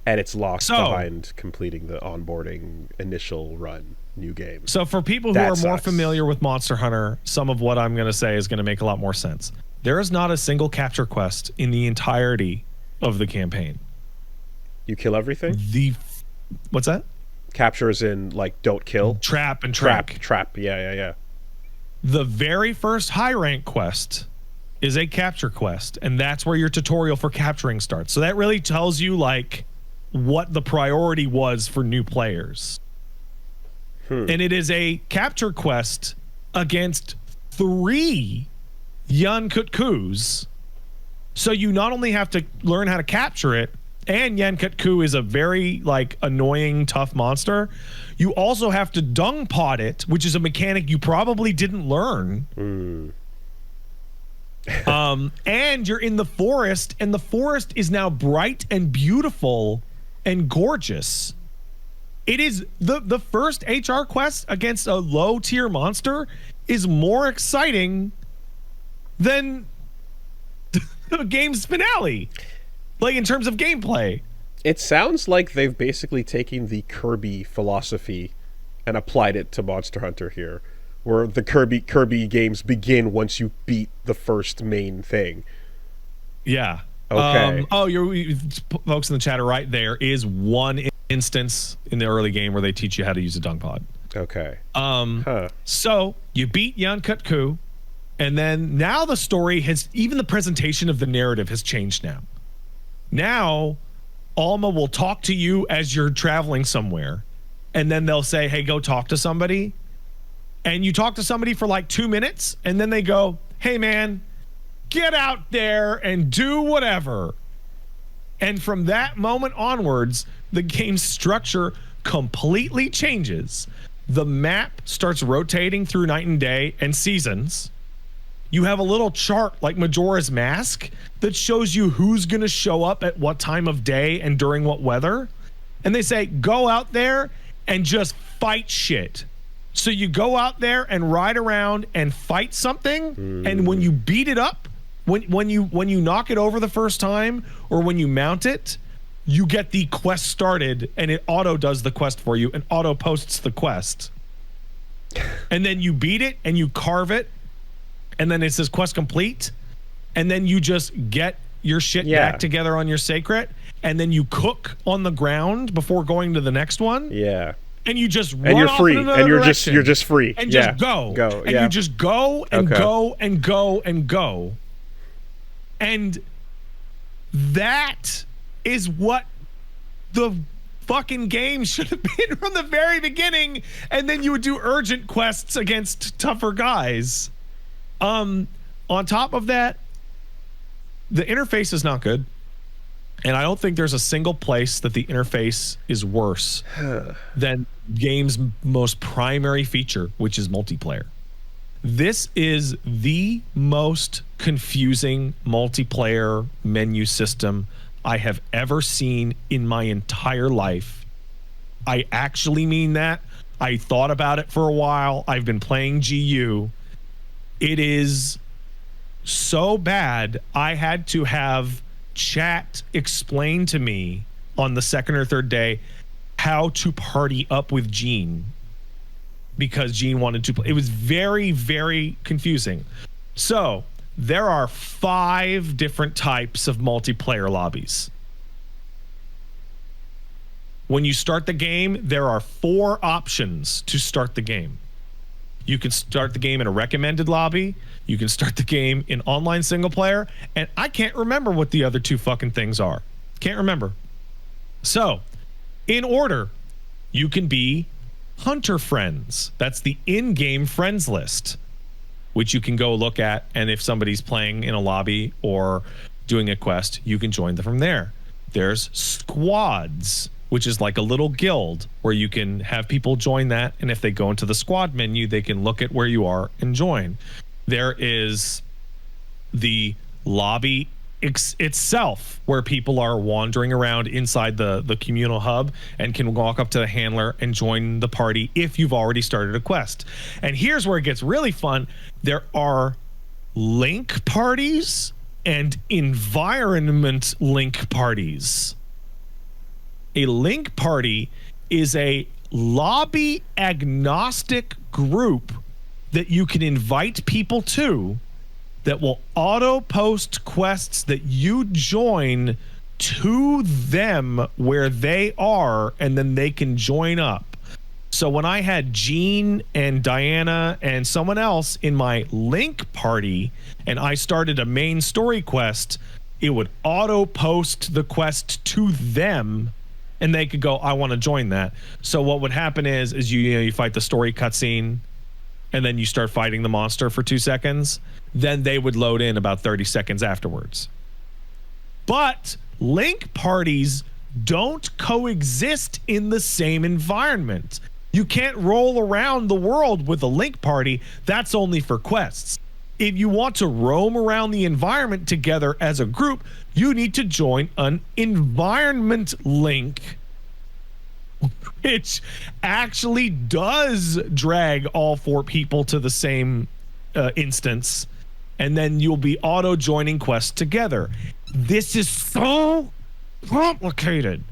And it's lost behind completing the onboarding initial run, new game. So for people who are more familiar with Monster Hunter, some of what I'm going to say is going to make a lot more sense. There is not a single capture quest in the entirety of the campaign. You kill everything? What's that? Capture as in, like, don't kill? Trap and Trap. Yeah. The very first high rank quest is a capture quest, and that's where your tutorial for capturing starts. So that really tells you, like, what the priority was for new players. And it is a capture quest against 3 Yankutkus. So you not only have to learn how to capture it, and Yankutku is a very, like, annoying, tough monster, you also have to dung pot it, which is a mechanic you probably didn't learn. And you're in the forest, and the forest is now bright and beautiful and gorgeous. It is the first HR quest against a low tier monster is more exciting than the game's finale, like, in terms of gameplay. It sounds like they've basically taken the Kirby philosophy and applied it to Monster Hunter here, where the Kirby games begin once you beat the first main thing. Yeah. Okay. You folks in the chat are right. There is one instance in the early game where they teach you how to use a dung pod. Okay. So you beat Yankutku, and then now the story has, even the presentation of the narrative has changed now. Now, Alma will talk to you as you're traveling somewhere, and then they'll say, hey, go talk to somebody. And you talk to somebody for like 2 minutes, and then they go, hey, man, get out there and do whatever. And from that moment onwards, the game's structure completely changes. The map starts rotating through night and day and seasons. You have a little chart like Majora's Mask that shows you who's going to show up at what time of day and during what weather. And they say, go out there and just fight shit. So you go out there and ride around and fight something. And when you beat it up, when you knock it over the first time, or when you mount it, you get the quest started, and it auto does the quest for you and auto posts the quest. And then you beat it and you carve it, and then it says quest complete, and then you just get your shit back together on your sacred, and then you cook on the ground before going to the next one. Yeah. And you just run and you're off free, in another and you're direction. just free, and just go, and you just go and go and go and go, and that is what the fucking game should have been from the very beginning. And then you would do urgent quests against tougher guys. On top of that, the interface is not good. And I don't think there's a single place that the interface is worse than game's most primary feature, which is multiplayer. This is the most confusing multiplayer menu system I have ever seen in my entire life. I actually mean that. I thought about it for a while. I've been playing GU. It is so bad I had to have chat explain to me on the second or third day how to party up with Gene, because Gene wanted to play. It was very, very confusing. So there are 5 different types of multiplayer lobbies. When you start the game, there are 4 options to start the game. You can start the game in a recommended lobby. You can start the game in online single player. And I can't remember what the other 2 fucking things are. Can't remember. So, in order, you can be Hunter Friends. That's the in-game friends list, which you can go look at. And if somebody's playing in a lobby or doing a quest, you can join them from there. There's Squads, which is like a little guild where you can have people join that. And if they go into the squad menu, they can look at where you are and join. There is the lobby itself, where people are wandering around inside the communal hub and can walk up to the handler and join the party if you've already started a quest. And here's where it gets really fun. There are link parties and environment link parties. A link party is a lobby agnostic group that you can invite people to that will auto post quests that you join to them where they are, and then they can join up. So when I had Gene and Diana and someone else in my link party and I started a main story quest, it would auto post the quest to them, and they could go, I want to join that. So what would happen is you fight the story cutscene, and then you start fighting the monster for 2 seconds. Then they would load in about 30 seconds afterwards. But link parties don't coexist in the same environment. You can't roll around the world with a link party. That's only for quests. If you want to roam around the environment together as a group, you need to join an environment link, which actually does drag all 4 people to the same instance, and then you'll be auto joining quests together. This is so complicated.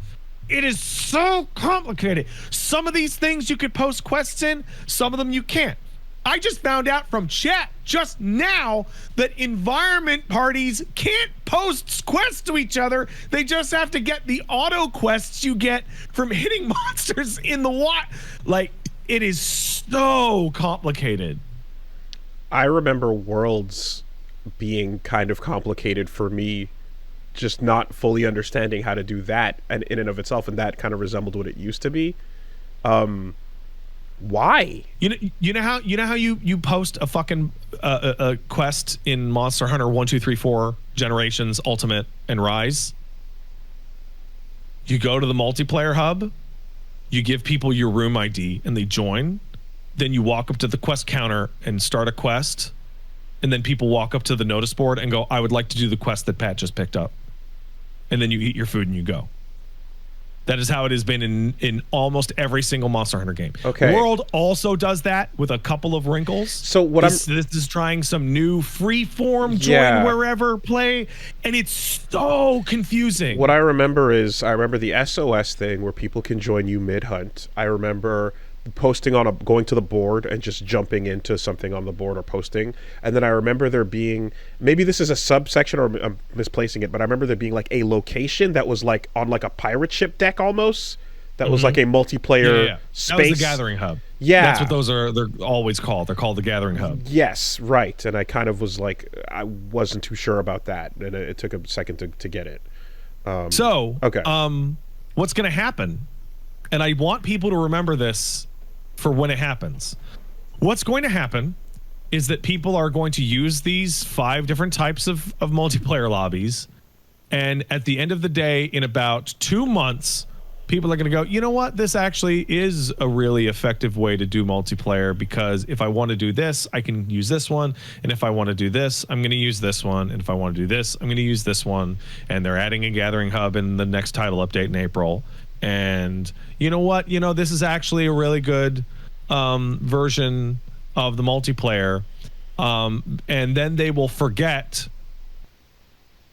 It is so complicated. Some of these things you could post quests in, some of them you can't. I just found out from chat just now that environment parties can't post quests to each other. They just have to get the auto quests you get from hitting monsters in the water. Like, it is so complicated. I remember Worlds being kind of complicated for me, just not fully understanding how to do that, and in and of itself, and that kind of resembled what it used to be. Why? You know how you post a fucking a quest in Monster Hunter 1, 2, 3, 4 Generations, Ultimate, and Rise? You go to the multiplayer hub, you give people your room ID, and they join. Then you walk up to the quest counter and start a quest, and then people walk up to the notice board and go, I would like to do the quest that Pat just picked up. And then you eat your food and you go. That is how it has been in almost every single Monster Hunter game. Okay. World also does that with a couple of wrinkles. So what this is trying some new free form join wherever play, and it's so confusing. What I remember the SOS thing where people can join you mid-hunt. I remember posting going to the board and just jumping into something on the board or posting. And then I remember there being, maybe this is a subsection or I'm misplacing it, but I remember there being like a location that was like on like a pirate ship deck almost. That was like a multiplayer space. That was the Gathering Hub. Yeah. That's what they're always called. They're called the Gathering Hub. Yes, right. And I kind of was like, I wasn't too sure about that. And it took a second to get it. Okay. What's going to happen? And I want people to remember this for when it happens. What's going to happen is that people are going to use these 5 different types of multiplayer lobbies, and at the end of the day, in about 2 months, people are going to go, you know what, this actually is a really effective way to do multiplayer, because if I want to do this, I can use this one, and if I want to do this, I'm going to use this one, and if I want to do this, I'm going to use this one. And they're adding a Gathering Hub in the next title update in April. And you know what? This is actually a really good version of the multiplayer. And then they will forget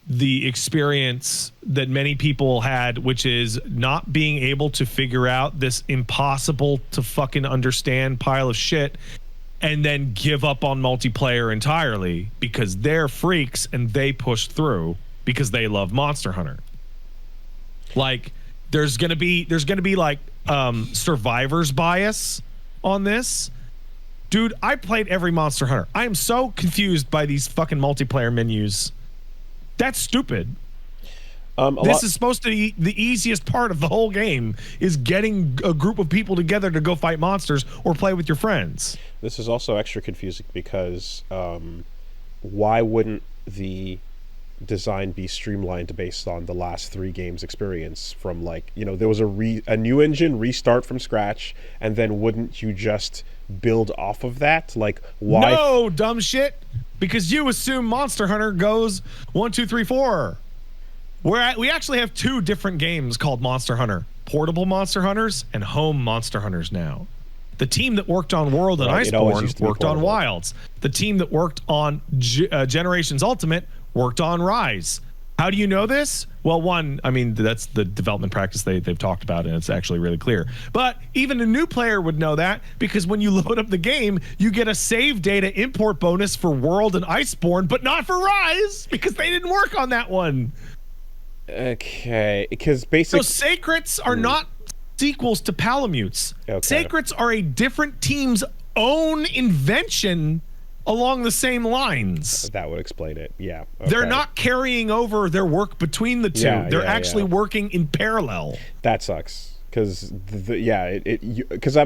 the experience that many people had, which is not being able to figure out this impossible to fucking understand pile of shit, and then give up on multiplayer entirely because they're freaks and they push through because they love Monster Hunter. Like there's gonna be like survivor's bias on this. Dude, I played every Monster Hunter. I am so confused by these fucking multiplayer menus. That's stupid. This is supposed to be the easiest part of the whole game, is getting a group of people together to go fight monsters or play with your friends. This is also extra confusing because why wouldn't the design be streamlined based on the last 3 games experience from, like, you know, there was a new engine, restart from scratch, and then wouldn't you just build off of that? Like, why? No, dumb shit. Because you assume Monster Hunter goes 1, 2, 3, 4. We actually have 2 different games called Monster Hunter: Portable Monster Hunters and Home Monster Hunters now. The team that worked on World and Iceborne worked on Wilds. The team that worked on Generations Ultimate worked on Rise. How do you know this? Well, one, I mean, that's the development practice they've talked about, and it's actually really clear. But even a new player would know that, because when you load up the game, you get a save data import bonus for World and Iceborne, but not for Rise, because they didn't work on that one. Okay, because basically... So Sacrets are not sequels to Palamutes. Okay. Sacrets are a different team's own invention along the same lines. That would explain it. Yeah. Okay. They're not carrying over their work between the two. Yeah, They're actually working in parallel. That sucks. Because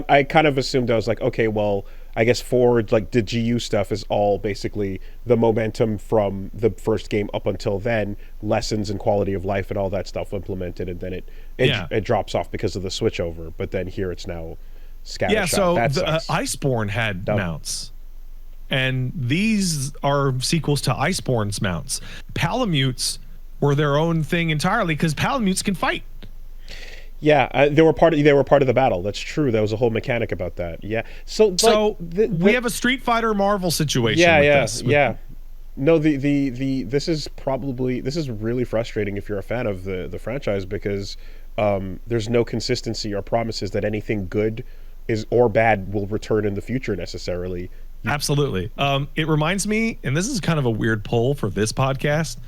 I kind of assumed, I was like, okay, well, I guess forward, like the GU stuff is all basically the momentum from the first game up until then, lessons and quality of life and all that stuff implemented, and then it drops off because of the switchover. But then here it's now scattershot. Yeah, so that the sucks. Iceborne had mounts. And these are sequels to Iceborne's mounts. Palamutes were their own thing entirely, because Palamutes can fight. Yeah, they were part of the battle. That's true. There was a whole mechanic about that. Yeah. So we have a Street Fighter Marvel situation. Yeah. No, this is really frustrating if you're a fan of the franchise, because there's no consistency or promises that anything good or bad will return in the future necessarily. Absolutely. It reminds me, and this is kind of a weird pull for this podcast,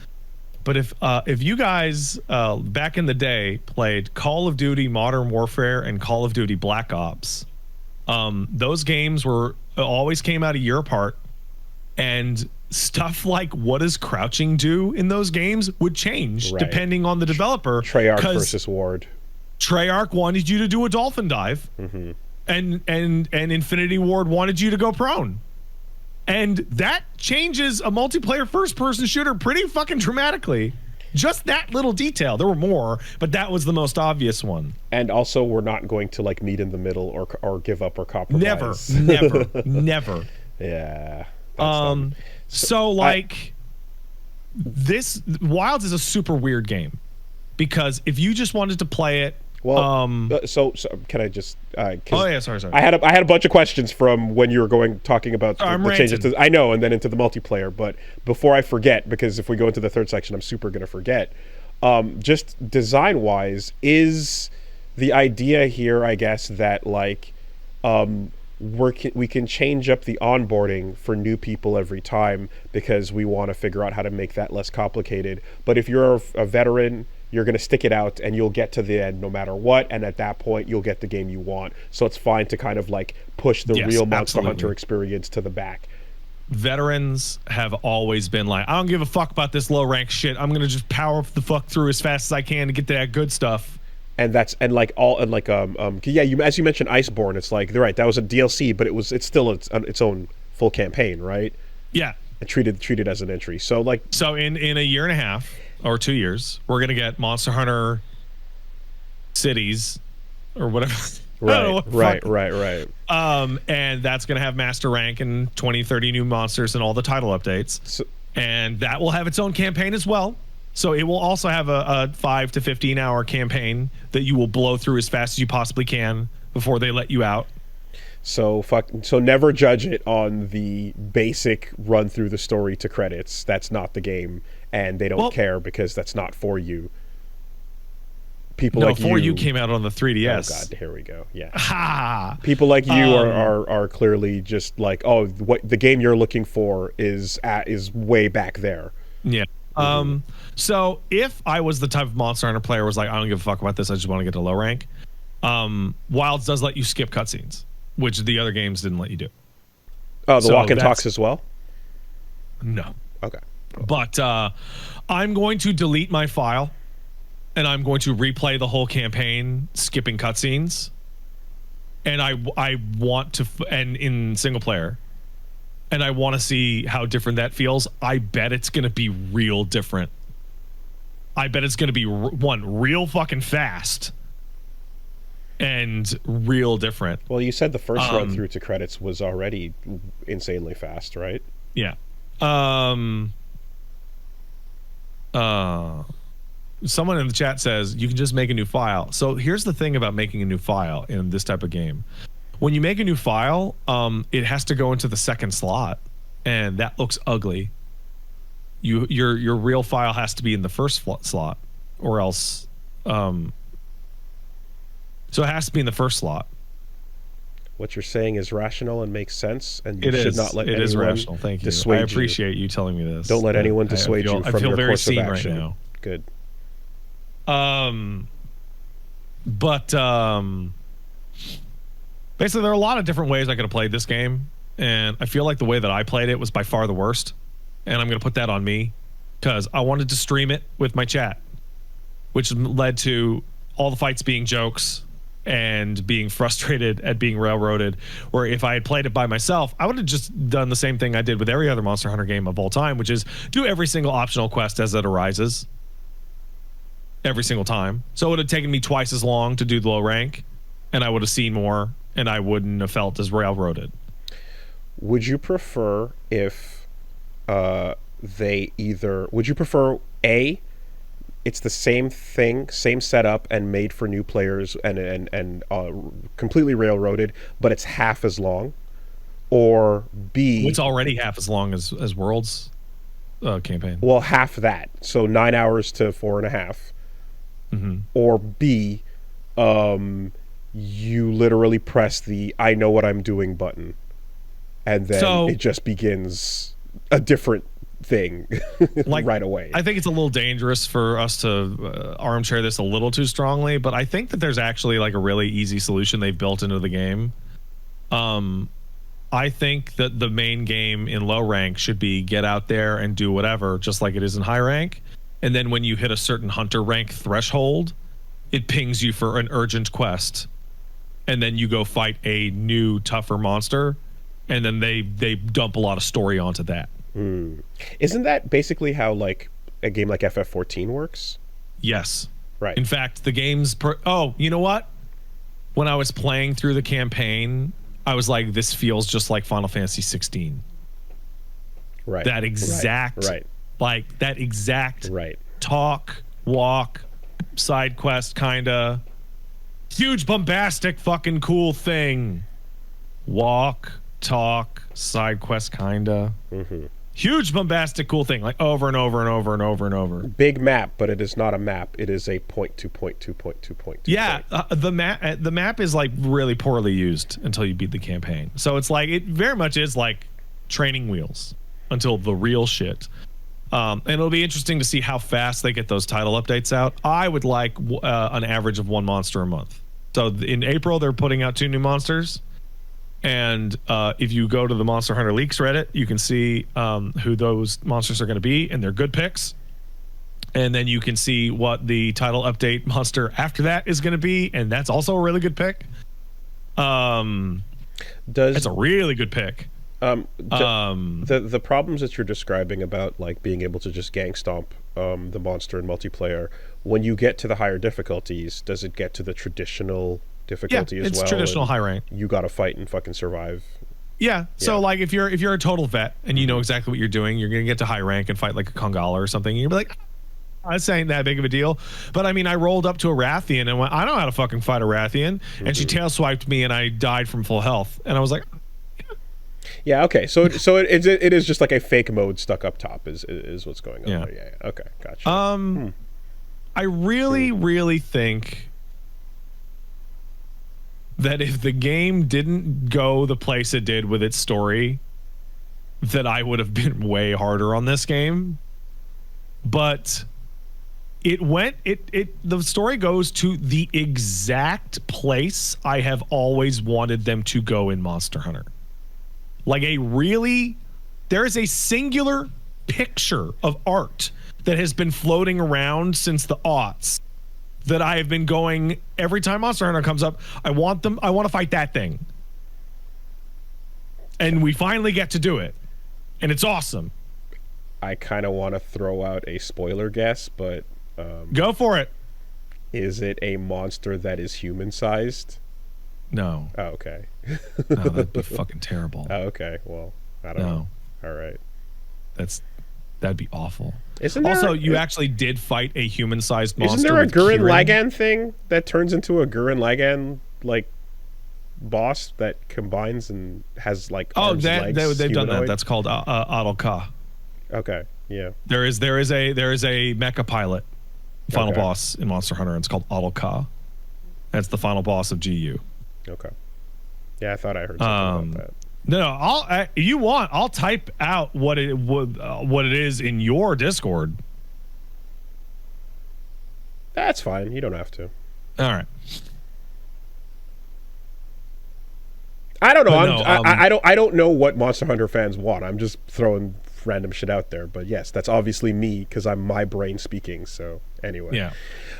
but if you guys back in the day played Call of Duty Modern Warfare and Call of Duty Black Ops, those games always came out a year apart, and stuff like what does crouching do in those games would change depending on the developer. Treyarch versus Ward. Treyarch wanted you to do a dolphin dive. Mm-hmm. And Infinity Ward wanted you to go prone. And that changes a multiplayer first-person shooter pretty fucking dramatically. Just that little detail. There were more, but that was the most obvious one. And also, we're not going to like meet in the middle or give up or compromise. Never. Yeah. This Wilds is a super weird game, because if you just wanted to play it. Well, so can I just? Sorry. I had a bunch of questions from when you were talking about the changes. I know, and then into the multiplayer. But before I forget, because if we go into the third section, I'm super gonna forget. Just design wise, is the idea here, I guess, that like, we can change up the onboarding for new people every time, because we want to figure out how to make that less complicated. But if you're a veteran, you're going to stick it out and you'll get to the end no matter what, and at that point you'll get the game you want. So it's fine to kind of like push the real Monster Hunter experience to the back. Veterans have always been like, I don't give a fuck about this low rank shit. I'm going to just power the fuck through as fast as I can to get to that good stuff. And as you mentioned Iceborne, it's like, they're right, that was a DLC, but it's still its own full campaign, right? Yeah. And treated as an entry. So in a year and a half or 2 years, we're gonna get Monster Hunter Cities or whatever. Right. And that's gonna have master rank and 20-30 new monsters and all the title updates. And that will have its own campaign as well. So it will also have a 5 to 15 hour campaign that you will blow through as fast as you possibly can before they let you out. So never judge it on the basic run through the story to credits. That's not the game, and they don't care because that's not for you. People like For you came out on the 3DS. Oh God, here we go. Yeah. Ha! People like you are clearly just like, oh, what the game you're looking for is way back there. Yeah. So if I was the type of Monster Hunter player who was like, I don't give a fuck about this, I just want to get to low rank, Wilds does let you skip cutscenes, which the other games didn't let you do. Oh, the walk and talks as well? No. Okay. Cool. But I'm going to delete my file, and I'm going to replay the whole campaign, skipping cutscenes. And I want to, and in single player, and I want to see how different that feels. I bet it's going to be real different. I bet it's going to be real fucking fast and real different. Well, you said the first run through to credits was already insanely fast, right? Yeah. Someone in the chat says you can just make a new file. So here's the thing about making a new file in this type of game. When you make a new file, it has to go into the second slot, and that looks ugly. Your real file has to be in the first slot, or else. So it has to be in the first slot. What you're saying is rational and makes sense, and you should not let anyone is rational. Thank you. I appreciate you telling me this. Don't let anyone dissuade you from your course of action. Right now. Good. Basically, there are a lot of different ways I could have played this game, and I feel like the way that I played it was by far the worst, and I'm going to put that on me because I wanted to stream it with my chat, which led to all the fights being jokes and being frustrated at being railroaded, where if I had played it by myself, I would have just done the same thing I did with every other Monster Hunter game of all time, which is do every single optional quest as it arises every single time. So it would have taken me twice as long to do the low rank, and I would have seen more, and I wouldn't have felt as railroaded. Would you prefer if would you prefer it's the same thing, same setup, and made for new players, and completely railroaded, but it's half as long, or B, it's already half as long as Worlds campaign. Well, half that, so 9 hours to 4.5, or B, you literally press the "I know what I'm doing" button, and then it just begins a different thing right away. I think it's a little dangerous for us to armchair this a little too strongly, but I think that there's actually like a really easy solution they've built into the game. I think that the main game in low rank should be get out there and do whatever, just like it is in high rank. And then when you hit a certain hunter rank threshold, it pings you for an urgent quest. And then you go fight a new, tougher monster. And then they dump a lot of story onto that. Isn't that basically how like a game like FF14 works? Yes. Right. In fact, the game's you know what? When I was playing through the campaign, I was like, this feels just like Final Fantasy 16. Right. That exact like that exact talk, walk, side quest kinda huge bombastic fucking cool thing. Walk, talk, side quest kinda. Huge bombastic cool thing, like over and over and over and over and over. Big map, but it is not a map. It is a point to point to point to point to point. The map is like really poorly used until you beat the campaign. So it's like it very much is like training wheels until the real shit. And it'll be interesting to see how fast they get those title updates out. I would like an average of one monster a month. So in April they're putting out 2 new monsters. And if you go to the Monster Hunter Leaks Reddit, you can see who those monsters are going to be, and they're good picks. And then you can see what the title update monster after that is going to be, and that's also a really good pick. It's a really good pick. The problems that you're describing about like being able to just gang stomp the monster in multiplayer, when you get to the higher difficulties, does it get to the traditional difficulty as well? It's traditional high rank. You got to fight and fucking survive. Yeah. So like if you're a total vet and you know exactly what you're doing, you're gonna get to high rank and fight like a Kongala or something, and you're like, This ain't that big of a deal. But I mean, I rolled up to a Rathian and went, I know how to fucking fight a Rathian. And she tail swiped me and I died from full health. And I was like, Yeah. Okay. So it is just like a fake mode stuck up top is what's going on Yeah. there. Yeah. Okay. Gotcha. I really think that if the game didn't go the place it did with its story, that I would have been way harder on this game. But the story goes to the exact place I have always wanted them to go in Monster Hunter. Like there is a singular picture of art that has been floating around since the aughts that I have been going, every time Monster Hunter comes up, I want to fight that thing. And we finally get to do it. And it's awesome. I kind of want to throw out a spoiler guess, but go for it. Is it a monster that is human-sized? No. Oh, okay. No, that'd be fucking terrible. Oh, okay. Well, I don't know. All right. That'd be awful. You actually did fight a human-sized monster. Isn't there a Gurren Lagann thing that turns into a Gurren Lagann like boss that combines and has like arms, legs, they've humanoid? done that. That's called Adolka. Okay. Yeah. There is a mecha pilot final boss in Monster Hunter, and it's called Adolka. That's the final boss of GU. Okay. Yeah, I thought I heard something about that. No, I'll type out what it is in your Discord. That's fine. You don't have to. All right. I don't know. I don't know what Monster Hunter fans want. I'm just throwing random shit out there. But yes, that's obviously me because I'm my brain speaking. So anyway. Yeah.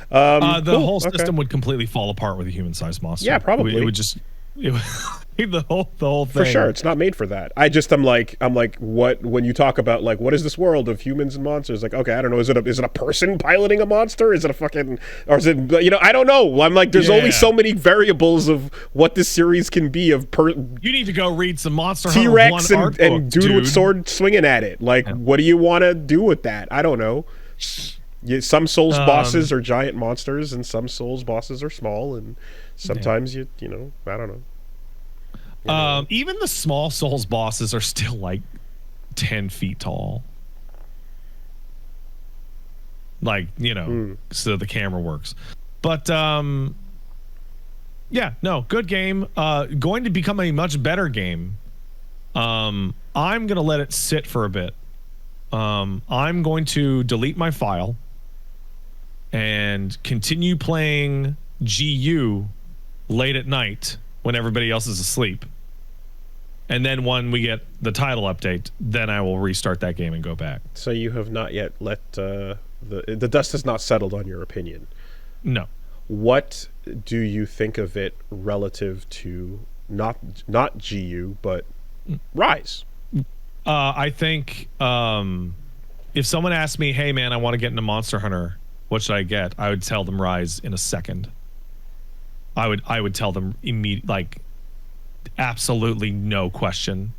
The whole system would completely fall apart with a human-sized monster. Yeah, probably. It would just. The whole thing. For sure, it's not made for that. I'm like, what? When you talk about like, what is this world of humans and monsters? Like, okay, I don't know. Is it a person piloting a monster? Is it a fucking, or is it? I don't know. I'm like, there's only so many variables of what this series can be. You need to go read some Monster T-Rex Hunter 1 and dude with sword swinging at it. Like, what do you want to do with that? I don't know. Some Souls bosses are giant monsters, and some Souls bosses are small, and sometimes I don't know. Even the small Souls bosses are still like 10 feet tall. Like, so the camera works. But good game. Going to become a much better game. I'm going to let it sit for a bit. I'm going to delete my file and continue playing GU late at night when everybody else is asleep. And then when we get the title update, then I will restart that game and go back. So you have not yet let the dust has not settled on your opinion. No. What do you think of it relative to not GU but Rise? I think if someone asked me, "Hey man, I want to get into Monster Hunter, what should I get?" I would tell them Rise in a second. I would tell them immediately, like, absolutely no question.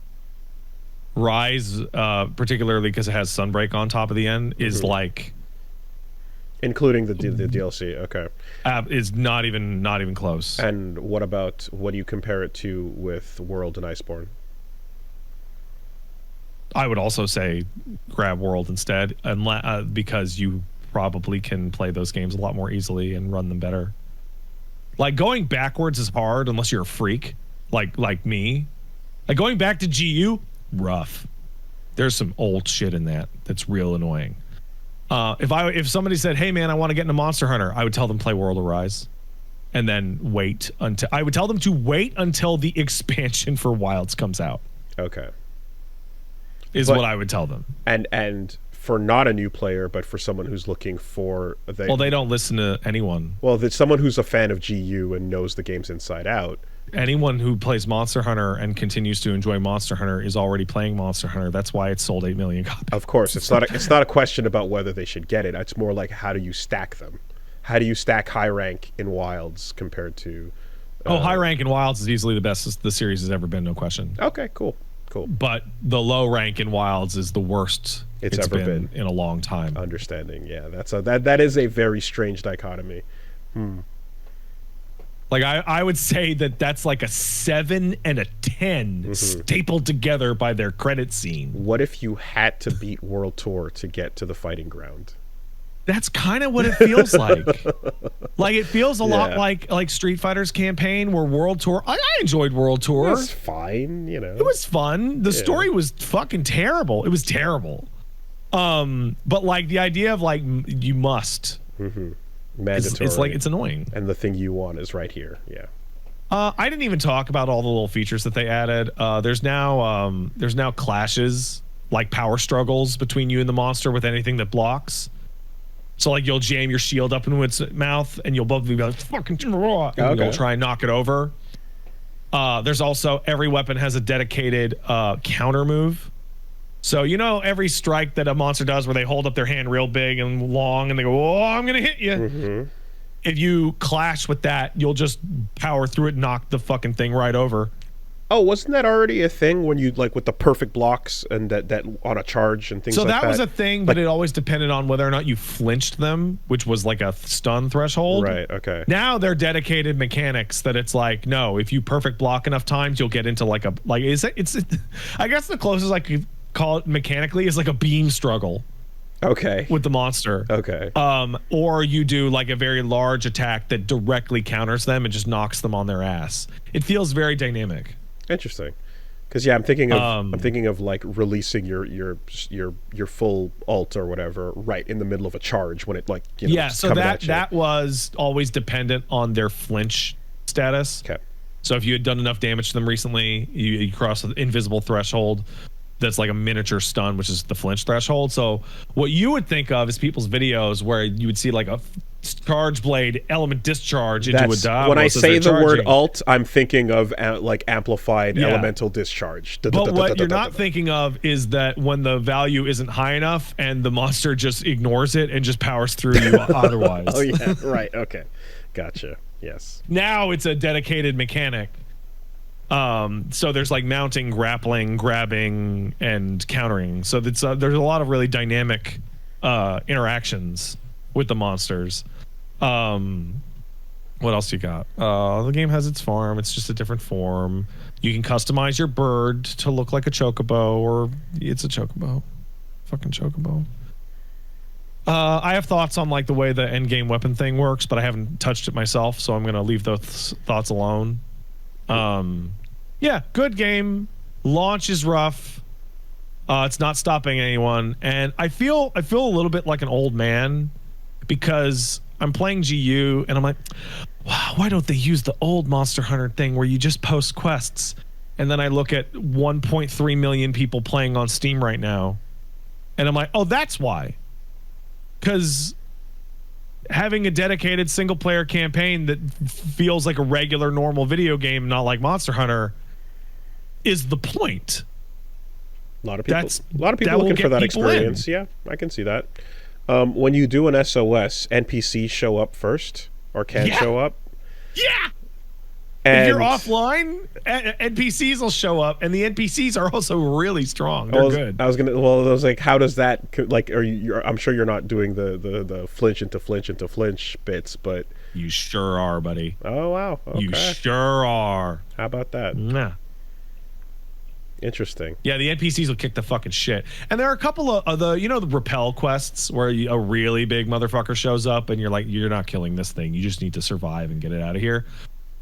Rise, particularly because it has Sunbreak on top of the end, is like, including the DLC. Okay, is not even close. And what do you compare it to with World and Iceborne? I would also say grab World instead, because you probably can play those games a lot more easily and run them better. Like, going backwards is hard unless you're a freak, like me. Like, going back to GU, rough. There's some old shit in that's real annoying. If somebody said, "Hey man, I want to get into Monster Hunter," I would tell them play World of Rise, and then I would tell them to wait until the expansion for Wilds comes out. Okay, what I would tell them. And for not a new player, but for someone who's looking for they don't listen to anyone. Well, there's someone who's a fan of GU and knows the game's inside out. Anyone who plays Monster Hunter and continues to enjoy Monster Hunter is already playing Monster Hunter. That's why it sold 8 million copies. Of course, it's not a question about whether they should get it. It's more like, how do you stack them? How do you stack high rank in Wilds compared to? High rank in Wilds is easily the best the series has ever been, no question. Okay, cool. But the low rank in Wilds is the worst it's ever been in a long time. Understanding, yeah, that is a very strange dichotomy. Like I would say that's like a 7 and a 10 stapled together by their credit scene. What if you had to beat World Tour to get to the fighting ground? That's kind of what it feels like. Like it feels a lot like Street Fighter's campaign, where World Tour. I enjoyed World Tour. It was fine, you know. It was fun. The story was fucking terrible. It was terrible. But like the idea of like you must. Mandatory. It's like it's annoying. And the thing you want is right here. Yeah. I didn't even talk about all the little features that they added. There's now clashes, like power struggles between you and the monster with anything that blocks. So like you'll jam your shield up into its mouth and you'll both be like fucking and you'll try and knock it over. There's also every weapon has a dedicated counter move. So you know every strike that a monster does where they hold up their hand real big and long and they go, "Oh, I'm gonna hit you." If you clash with that, you'll just power through it and knock the fucking thing right over. Oh, wasn't that already a thing when you like with the perfect blocks and that on a charge and things like that? So that was a thing, but it always depended on whether or not you flinched them, which was like a stun threshold. Right, okay. Now they're dedicated mechanics that it's like, no, if you perfect block enough times, you'll get into like I guess the closest I could call it mechanically is like a beam struggle. Okay. With the monster. Okay. Or you do like a very large attack that directly counters them and just knocks them on their ass. It feels very dynamic. Interesting, because I'm thinking of like releasing your full ult or whatever right in the middle of a charge when it like so that was always dependent on their flinch status. Okay. So if you had done enough damage to them recently, you cross the invisible threshold. That's like a miniature stun, which is the flinch threshold. So what you would think of is people's videos where you would see like a charge blade element discharge into a Davos. When I say the word ult, I'm thinking of like amplified elemental discharge. But what you're not thinking of is that when the value isn't high enough and the monster just ignores it and just powers through you otherwise. Oh yeah, right. Okay, gotcha. Yes. Now it's a dedicated mechanic. So there's like mounting, grappling, grabbing, and countering. So there's a lot of really dynamic interactions with the monsters. What else you got? The game has its farm. It's just a different form. You can customize your bird to look like a chocobo, or it's a chocobo. Fucking chocobo. I have thoughts on like the way the end game weapon thing works, but I haven't touched it myself, so I'm gonna leave those thoughts alone. Yeah, good game. Launch is rough. It's not stopping anyone, and I feel a little bit like an old man because I'm playing GU and I'm like, wow, why don't they use the old Monster Hunter thing where you just post quests? And then I look at 1.3 million people playing on Steam right now, and I'm like, oh, that's why. Because having a dedicated single player campaign that feels like a regular normal video game, not like Monster Hunter, is the point. A lot of people looking for that experience. Yeah, I can see that. When you do an SOS, NPCs show up first or can show up. Yeah. And if you're offline, NPCs will show up, and the NPCs are also really strong. They're good. I was like, how does that like? I'm sure you're not doing the flinch into flinch bits, but you sure are, buddy. Oh wow, okay. You sure are. How about that? Nah. Interesting. Yeah, the NPCs will kick the fucking shit. And there are a couple of the rappel quests where a really big motherfucker shows up, and you're like, you're not killing this thing. You just need to survive and get it out of here.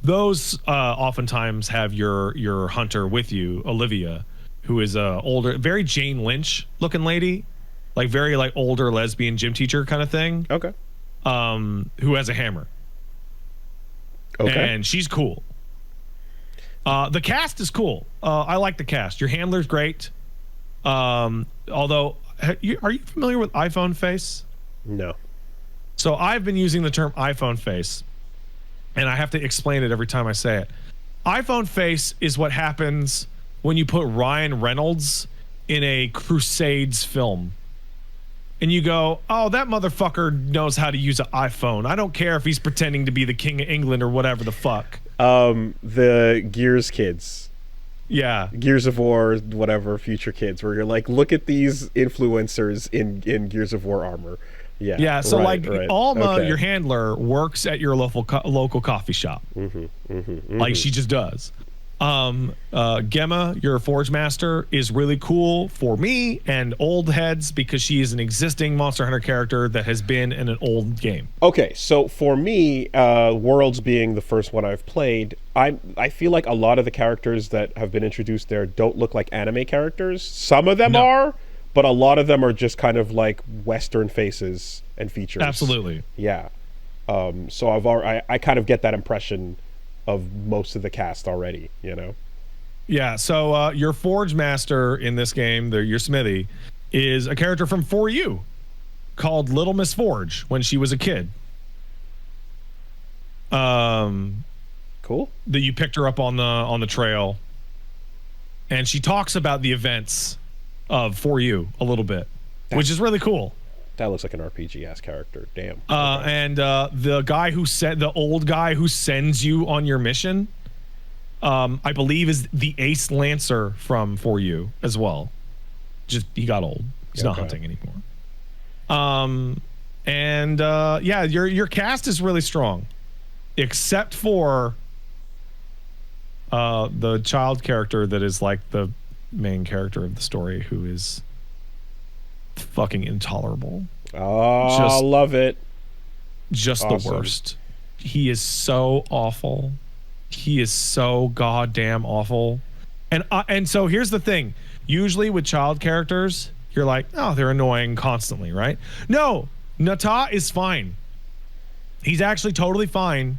Those oftentimes have your hunter with you, Olivia, who is a older, very Jane Lynch looking lady, like very like older lesbian gym teacher kind of thing. Okay. Who has a hammer. Okay. And she's cool. The cast is cool. I like the cast. Your handler's great. Although, are you familiar with iPhone face? No. So I've been using the term iPhone face, and I have to explain it every time I say it. iPhone face is what happens when you put Ryan Reynolds in a Crusades film. And you go, oh, that motherfucker knows how to use an iPhone. I don't care if he's pretending to be the King of England or whatever the fuck. The Gears kids. Yeah. Gears of War, whatever, future kids, where you're like, look at these influencers in Gears of War armor. Yeah. Yeah, so right, like right. Alma, Okay. your handler, works at your local coffee shop. Like she just does. Gemma, your Forge Master, is really cool for me and old heads because she is an existing Monster Hunter character that has been in an old game. Okay, so for me, Worlds being the first one I've played, I feel like a lot of the characters that have been introduced there don't look like anime characters. Some of them No. are, but a lot of them are just kind of like Western faces and features. Absolutely. Yeah. So I kind of get that impression of most of the cast already, you know? Yeah, so your Forge Master in this game, your Smithy, is a character from For You called Little Miss Forge when she was a kid. Cool. That you picked her up on the trail, and she talks about the events of For You a little bit, which is really cool. That looks like an RPG ass character. Damn. And the old guy who sends you on your mission, I believe is the Ace Lancer from For You as well. Just he got old. He's not hunting anymore. Yeah, your cast is really strong, except for the child character that is like the main character of the story, who is fucking intolerable. Oh, love it. Just Awesome. the worst. He is so awful. He is so goddamn awful. And so here's the thing. Usually with child characters, you're like, oh, they're annoying constantly, right? No, Nata is fine. He's actually totally fine.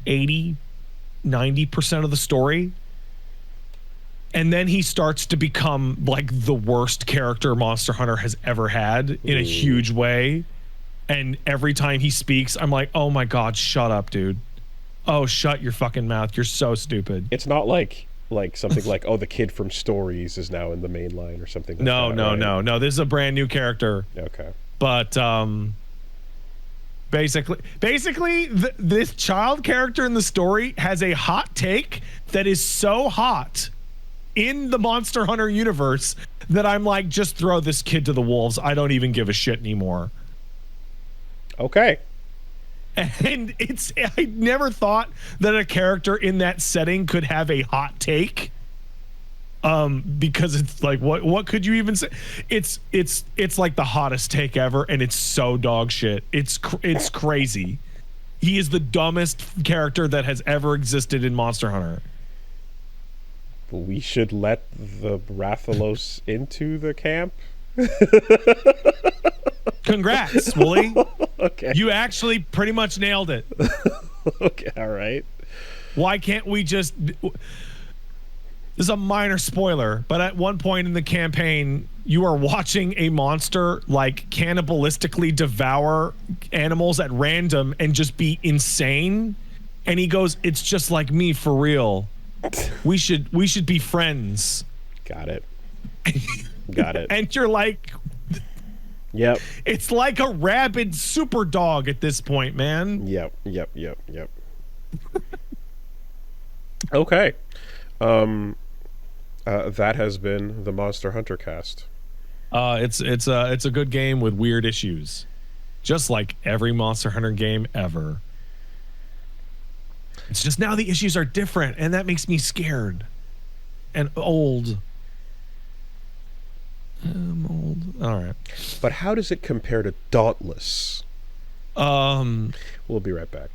80-90% of the story. And then he starts to become like the worst character Monster Hunter has ever had in a huge way. And every time he speaks, I'm like, oh my God, shut up, dude. Oh, shut your fucking mouth. You're so stupid. It's not like something like, oh, the kid from Stories is now in the main line or something like No. This is a brand new character. Okay. But basically this child character in the story has a hot take that is so hot in the Monster Hunter universe that I'm like, just throw this kid to the wolves. I don't even give a shit anymore. Okay. And I never thought that a character in that setting could have a hot take. Because it's like, what could you even say? It's like the hottest take ever, and it's so dog shit. It's crazy. He is the dumbest character that has ever existed in Monster Hunter. We should let the Rathalos into the camp. Congrats, Woolie. Okay. You actually pretty much nailed it. Okay, all right. Why can't we just... This is a minor spoiler, but at one point in the campaign, you are watching a monster like cannibalistically devour animals at random and just be insane. And he goes, "It's just like me for real. We should be friends." Got it. Got it. And you're like, Yep. it's like a rabid super dog at this point, man. Yep. Okay. That has been the Monster Hunter cast. It's a good game with weird issues, just like every Monster Hunter game ever. It's just now the issues are different, and that makes me scared and old. I'm old. All right. But how does it compare to Dauntless? We'll be right back.